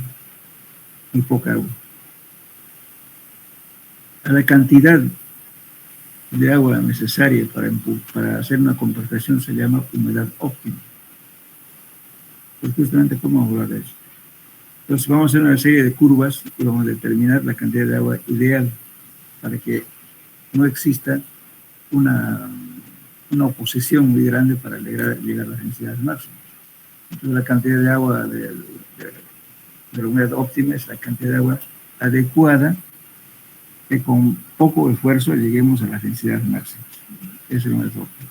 [SPEAKER 1] y poca agua. A la cantidad de agua necesaria para hacer una compactación se llama humedad óptima. Pues justamente, ¿cómo vamos a hablar de eso? Entonces vamos a hacer una serie de curvas y vamos a determinar la cantidad de agua ideal para que no exista una oposición muy grande para llegar a las densidades máximas. Entonces la cantidad de agua de la humedad óptima es la cantidad de agua adecuada que con poco esfuerzo lleguemos a las densidades máximas. Esa es la humedad óptima.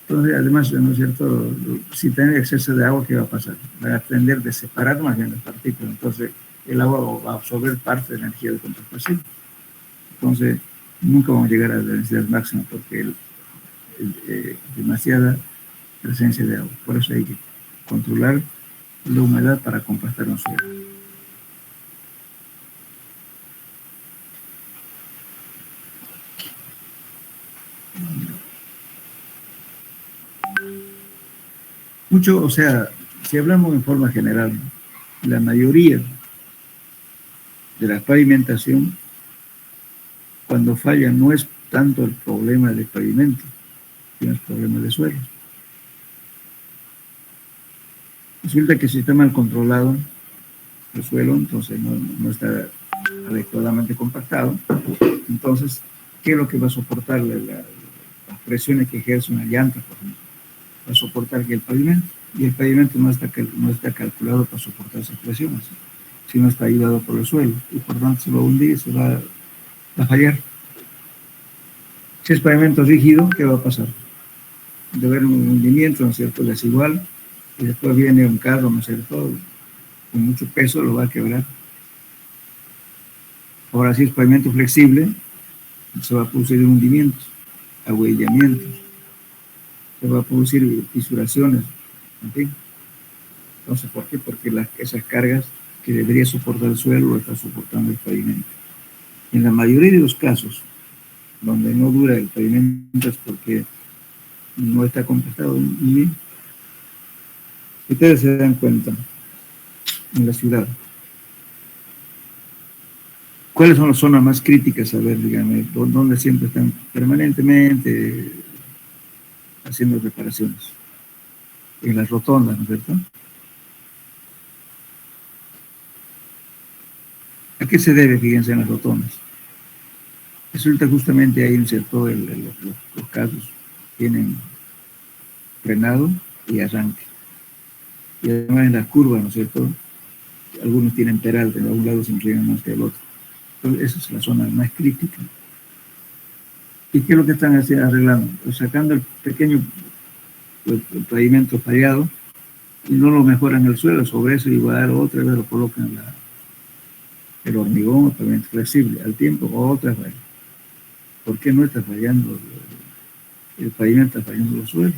[SPEAKER 1] Entonces, además, ¿no es cierto? Si tiene exceso de agua, ¿qué va a pasar? Va a tender a separar más bien las partículas. Entonces, el agua va a absorber parte de la energía de compactación. Entonces, nunca vamos a llegar a la densidad máxima porque demasiada presencia de agua. Por eso hay que controlar la humedad para compactar un suelo. Mucho, o sea, si hablamos en forma general, la mayoría de la pavimentación, cuando falla, no es tanto el problema de pavimento, sino el problema de suelo. Resulta que si está mal controlado el suelo, entonces no está adecuadamente compactado. Entonces, ¿qué es lo que va a soportar las presiones que ejerce una llanta, por ejemplo? Va a soportar que el pavimento, y el pavimento no está calculado para soportar esas presiones, sino está ayudado por el suelo, y por tanto se va a hundir y se va a fallar. Si es pavimento rígido, ¿qué va a pasar? De haber un hundimiento, ¿no es cierto?, desigual, y después viene un carro, ¿no es cierto?, con mucho peso, lo va a quebrar. Ahora, si es pavimento flexible, se va a producir hundimientos, ahuellamientos, se va a producir fisuraciones, en fin. Entonces, ¿por qué? Porque esas cargas que debería soportar el suelo lo está soportando el pavimento. En la mayoría de los casos, donde no dura el pavimento es porque no está compactado muy bien. Ustedes se dan cuenta, en la ciudad, ¿cuáles son las zonas más críticas? A ver, díganme, ¿dónde siempre están permanentemente haciendo reparaciones? En las rotondas, ¿no es cierto? ¿A qué se debe, fíjense, en las rotondas? Resulta justamente ahí, ¿no es cierto?, los casos tienen frenado y arranque. Y además en las curvas, ¿no es cierto?, algunos tienen peralte, de un lado se inclinan más que el otro. Entonces, esa es la zona más crítica. ¿Y qué es lo que están arreglando? Pues sacando el pequeño el pavimento fallado y no lo mejoran el suelo, sobre eso igual otra vez lo colocan el hormigón, el pavimento flexible, al tiempo otra vez. ¿Por qué no está fallando el pavimento, está fallando los suelos?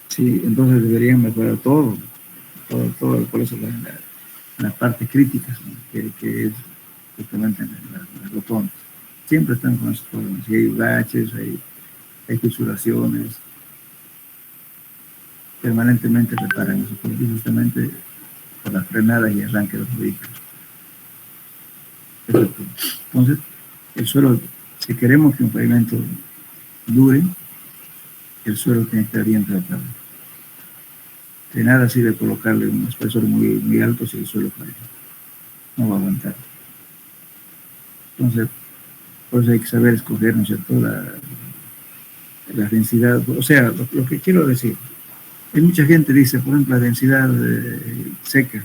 [SPEAKER 1] Sí, entonces deberían mejorar todo, por eso las partes críticas, ¿no?, que es justamente en las rotondas. Siempre están con esos problemas. Si hay baches, hay fisuraciones, permanentemente reparan eso, porque justamente por las frenadas y arranque de los vehículos. Entonces, el suelo, si queremos que un pavimento dure, el suelo tiene que estar bien tratado. De nada sirve colocarle un espesor muy alto si el suelo falla. No va a aguantar. Entonces, por eso hay que saber escoger, ¿no es cierto?, la densidad. O sea, lo que quiero decir, hay mucha gente dice, por ejemplo, la densidad seca,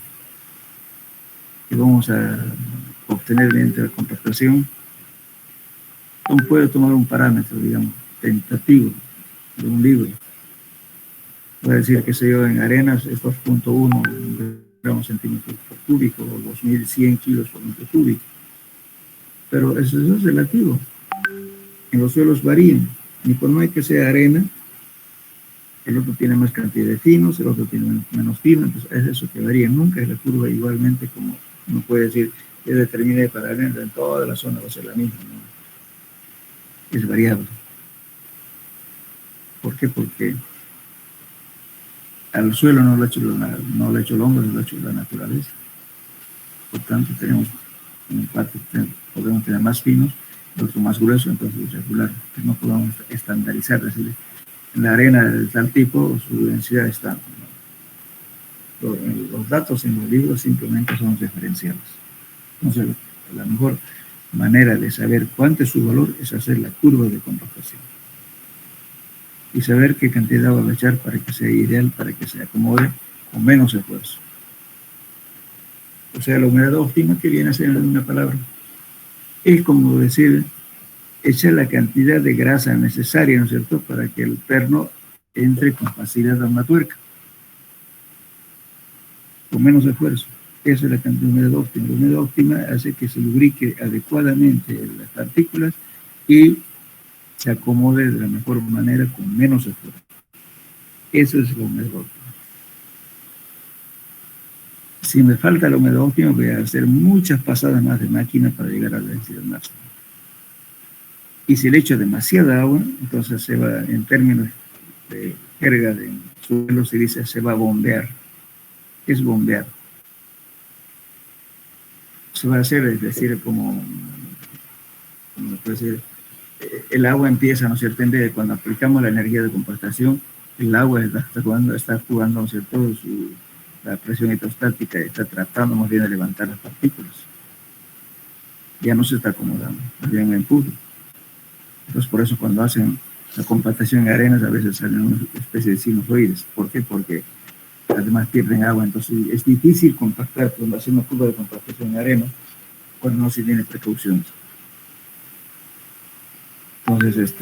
[SPEAKER 1] que vamos a obtener mediante la compactación, uno puede tomar un parámetro, digamos, tentativo de un libro. Puede decir que se lleva en arenas es 2.1 gramos centímetros por cúbico o 2.100 kilos por metro cúbico. Pero eso es relativo. En los suelos varían. Ni por más que sea arena, el otro tiene más cantidad de finos, el otro tiene menos finos, entonces es eso que varía. Nunca es la curva igualmente como uno puede decir, yo determiné para arena, en toda la zona va a ser la misma, ¿no? Es variable. ¿Por qué? Porque al suelo no lo ha hecho el hombre, no lo ha hecho la naturaleza. Por tanto, tenemos en parte podemos tener más finos, otro más grueso, entonces es regular. No podemos estandarizar, decir, en la arena de tal tipo, su densidad está. ¿No? Los datos en los libros simplemente son referenciales. Entonces, la mejor manera de saber cuánto es su valor es hacer la curva de compactación. Y saber qué cantidad de agua va a echar para que sea ideal, para que se acomode con menos esfuerzo. O sea, la humedad óptima, que viene a ser en una palabra, es como decir, echar la cantidad de grasa necesaria, ¿no es cierto?, para que el perno entre con facilidad a una tuerca, con menos esfuerzo. Esa es la cantidad de humedad óptima. La humedad óptima hace que se lubrique adecuadamente las partículas y se acomode de la mejor manera con menos esfuerzo. Eso es la humedad óptima. Si me falta la humedad óptima, voy a hacer muchas pasadas más de máquina para llegar a la densidad máxima. Y si le echo demasiada agua, entonces se va, en términos de jerga de suelo, se dice se va a bombear. Es bombear. Se va a hacer, es decir, como puede decir, el agua empieza, ¿no es cierto?, en vez de cuando aplicamos la energía de compactación, el agua está jugando, ¿no es cierto?, la presión hidrostática está tratando más bien de levantar las partículas. Ya no se está acomodando, más bien la empuja. Entonces, por eso cuando hacen la compactación en arenas, a veces salen una especie de sinusoides. ¿Por qué? Porque además pierden agua. Entonces, es difícil compactar, cuando hacen una curva de compactación en arena, cuando no se tiene precauciones. Entonces,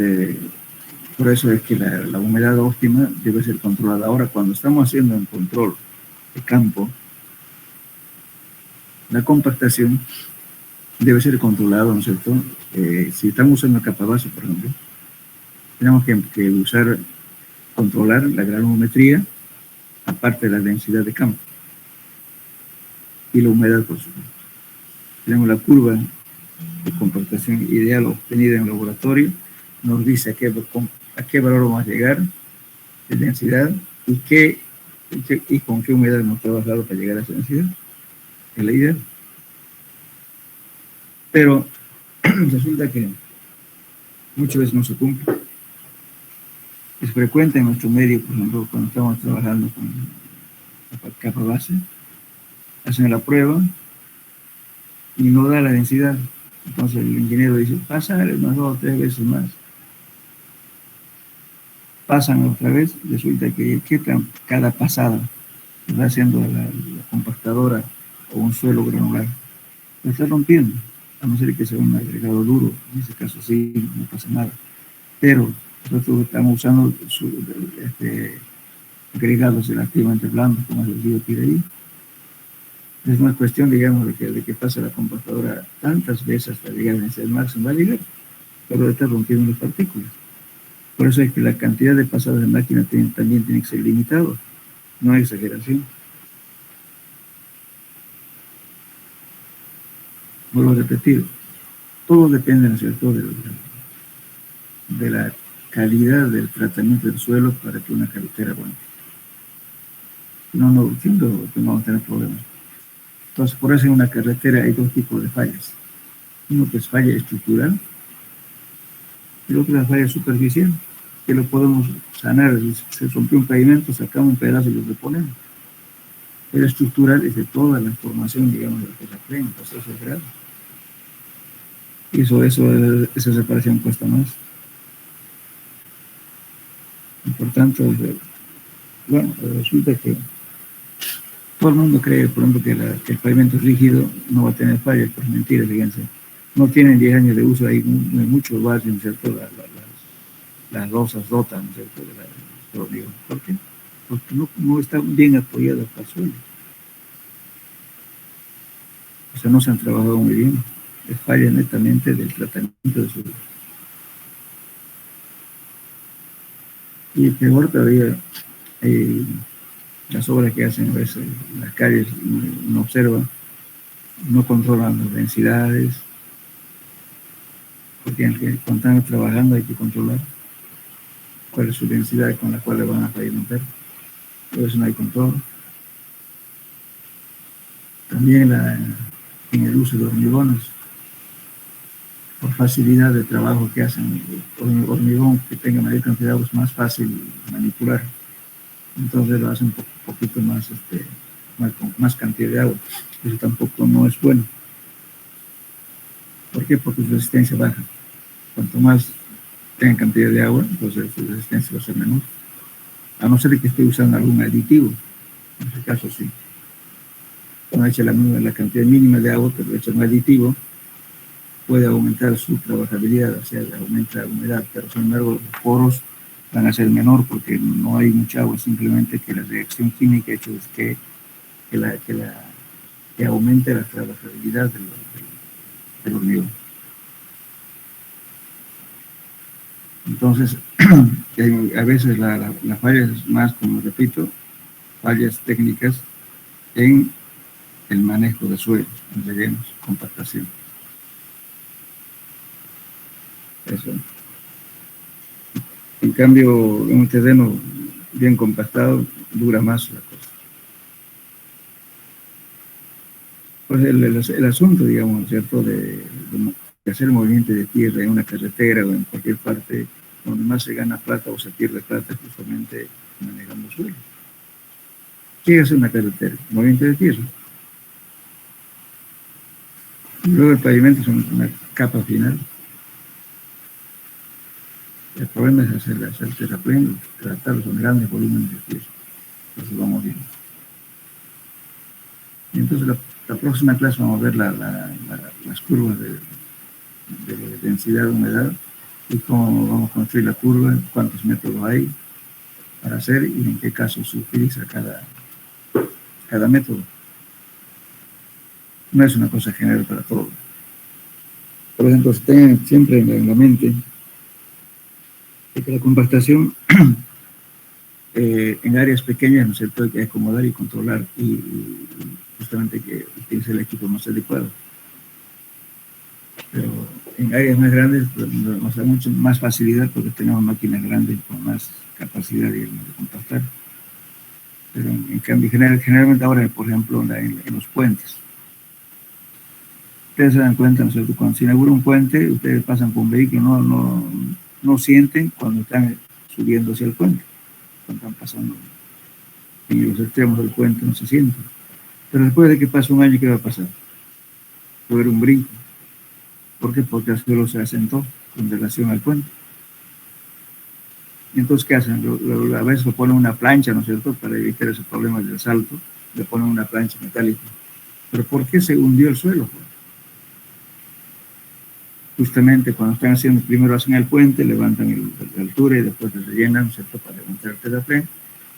[SPEAKER 1] por eso es que la humedad óptima debe ser controlada. Ahora, cuando estamos haciendo un control de campo, la compactación debe ser controlado, ¿no es cierto? Si estamos usando capa base, por ejemplo, tenemos que usar, controlar la granulometría, aparte de la densidad de campo y la humedad, por supuesto. Tenemos la curva de compactación ideal obtenida en el laboratorio, nos dice a qué valor vamos a llegar de densidad y con qué humedad hemos trabajado para llegar a esa densidad. Es la idea. Pero resulta que muchas veces no se cumple. Es frecuente en nuestro medio, por ejemplo, cuando estamos trabajando con la capa base, hacen la prueba y no da la densidad. Entonces el ingeniero dice, pásale unas 2 o 3 veces más. Pasan otra vez, resulta que cada pasada que va haciendo la compactadora o un suelo granular, lo está rompiendo, a no ser que sea un agregado duro. En ese caso sí, no pasa nada. Pero nosotros estamos usando agregados relativamente blandos, como les digo aquí de ahí. Es una cuestión, digamos, de que pasa la compactadora tantas veces hasta llegar a ese máximo, va a llegar, pero está rompiendo las partículas. Por eso es que la cantidad de pasadas de máquina también tiene que ser limitado, no hay exageración. Vuelvo a repetir, todo depende, ¿no es cierto?, de la calidad del tratamiento del suelo para que una carretera aguante. No entiendo que no vamos a tener problemas. Entonces, por eso en una carretera hay 2 tipos de fallas. Uno que es falla estructural y el otro es la falla superficial, que lo podemos sanar. Si se rompió un pavimento, sacamos un pedazo y lo reponemos. La estructural es de toda la información, digamos, de la que se aprende, el proceso es grave. Y esa reparación cuesta más. Y por tanto, bueno, resulta que Todo el mundo cree, por ejemplo, que el pavimento rígido no va a tener fallas, pero es mentira, fíjense. No tienen 10 años de uso, hay muchos barrios, ¿no es cierto? Las losas rotas, ¿no es cierto? De hormigón. ¿Por qué? Porque no están bien apoyadas para el suelo. O sea, no se han trabajado muy bien. Es falla netamente del tratamiento del suelo. Y peor todavía, las obras que hacen a veces en las calles, uno observa, no controlan las densidades, porque cuando están trabajando hay que controlar cuál es su densidad con la cual le van a pavimentar. Por eso no hay control. También en el uso de hormigones, por facilidad de trabajo que hacen, hormigón que tenga mayor cantidad de agua es más fácil manipular. Entonces lo hacen un poquito más, con más cantidad de agua. Eso tampoco no es bueno. ¿Por qué? Porque su resistencia baja. Cuanto más tenga cantidad de agua, entonces su resistencia va a ser menor. A no ser que esté usando algún aditivo. En ese caso sí. No echa la cantidad mínima de agua, pero echa un aditivo, puede aumentar su trabajabilidad, o sea, aumenta la humedad, pero sin embargo los poros van a ser menor porque no hay mucha agua, simplemente que la reacción química ha hecho es que aumente la trabajabilidad del hormigón. Entonces, a veces la falla es más, como repito, fallas técnicas en el manejo de suelos, en rellenos, compactación. Eso. En cambio, en un terreno bien compactado, dura más la cosa. Pues el asunto, digamos, ¿cierto?, de hacer movimiento de tierra en una carretera o en cualquier parte donde más se gana plata o se pierde plata, justamente manejando suelo. ¿Qué es una carretera? Movimiento de tierra. Y luego el pavimento es una capa final. El problema es hacer terraplén, tratarlo con grandes volúmenes de tierra. Eso vamos viendo. Y entonces la próxima clase vamos a ver las curvas de densidad de humedad y cómo vamos a construir la curva, cuántos métodos hay para hacer y en qué caso se utiliza cada método. No es una cosa general para todos. Por ejemplo, tengan siempre en la mente que la compactación en áreas pequeñas, ¿no es cierto?, hay que acomodar y controlar y justamente que utilice el equipo más adecuado. Pero en áreas más grandes pues, nos da mucho más facilidad porque tenemos máquinas grandes con más capacidad, digamos, de compactar. Pero en cambio, generalmente ahora, por ejemplo, en los puentes, ustedes se dan cuenta, ¿no es cierto?, cuando se inaugura un puente, ustedes pasan con un vehículo, no sienten cuando están subiendo hacia el puente, cuando están pasando en los extremos del puente, no se sienten. Pero después de que pase un año, ¿qué va a pasar? Va a haber un brinco. ¿Por qué? Porque el suelo se asentó en relación al puente. Y entonces, ¿qué hacen? A veces lo ponen una plancha, ¿no es cierto?, para evitar ese problema del salto, le ponen una plancha metálica. ¿Pero por qué se hundió el suelo? Justamente cuando están haciendo, primero hacen el puente, levantan la altura y después le rellenan, ¿no es cierto?, para levantar el terraplén.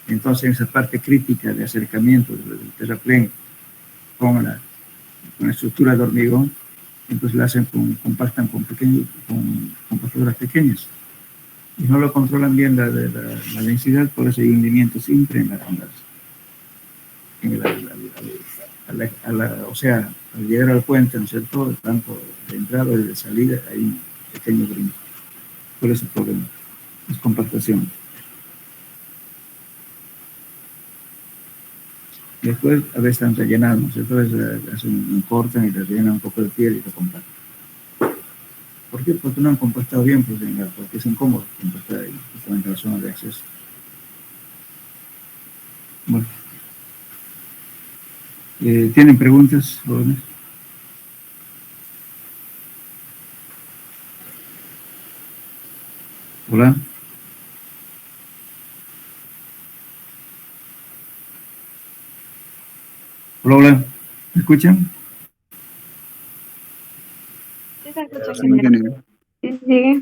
[SPEAKER 1] Entonces, en esa parte crítica de acercamiento del terraplén con la estructura de hormigón, entonces la hacen compactan con compactadoras pequeñas. Y no lo controlan bien la densidad, por eso hay hundimiento siempre o sea, al llegar al puente, ¿no es cierto?, tanto de entrada y de salida, hay un pequeño brinco. Por ese problema, es compactación. Después, a veces están rellenados, ¿no es cierto?, a veces cortan y le rellenan un poco de piel y lo compactan. ¿Por qué? Porque no han compactado bien, pues, porque es incómodo compactar ahí, justamente en la zona de acceso. Bueno. ¿Tienen preguntas, jóvenes? Hola. Hola, hola. ¿Me escuchan?
[SPEAKER 5] Sí, se escucha,
[SPEAKER 4] Sí, ingeniero.
[SPEAKER 5] Sí, sigue.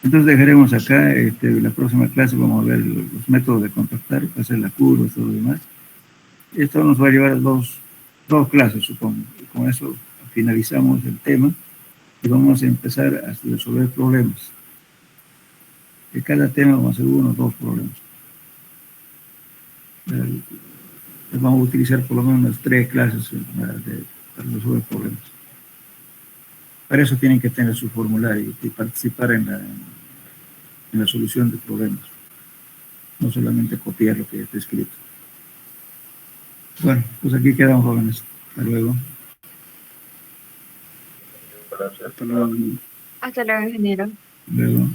[SPEAKER 1] Entonces dejaremos acá, la próxima clase vamos a ver los métodos de contactar, hacer la curva y todo lo demás. Esto nos va a llevar dos clases, supongo. Y con eso finalizamos el tema y vamos a empezar a resolver problemas. De cada tema vamos a hacer 1 o 2 problemas. Vamos a utilizar por lo menos unas 3 clases para resolver problemas. Para eso tienen que tener su formulario y participar en la solución de problemas. No solamente copiar lo que está escrito. Bueno, pues aquí quedamos, jóvenes. Hasta luego.
[SPEAKER 2] Gracias.
[SPEAKER 4] Hasta luego.
[SPEAKER 5] Hasta luego, ingeniero.
[SPEAKER 1] Luego.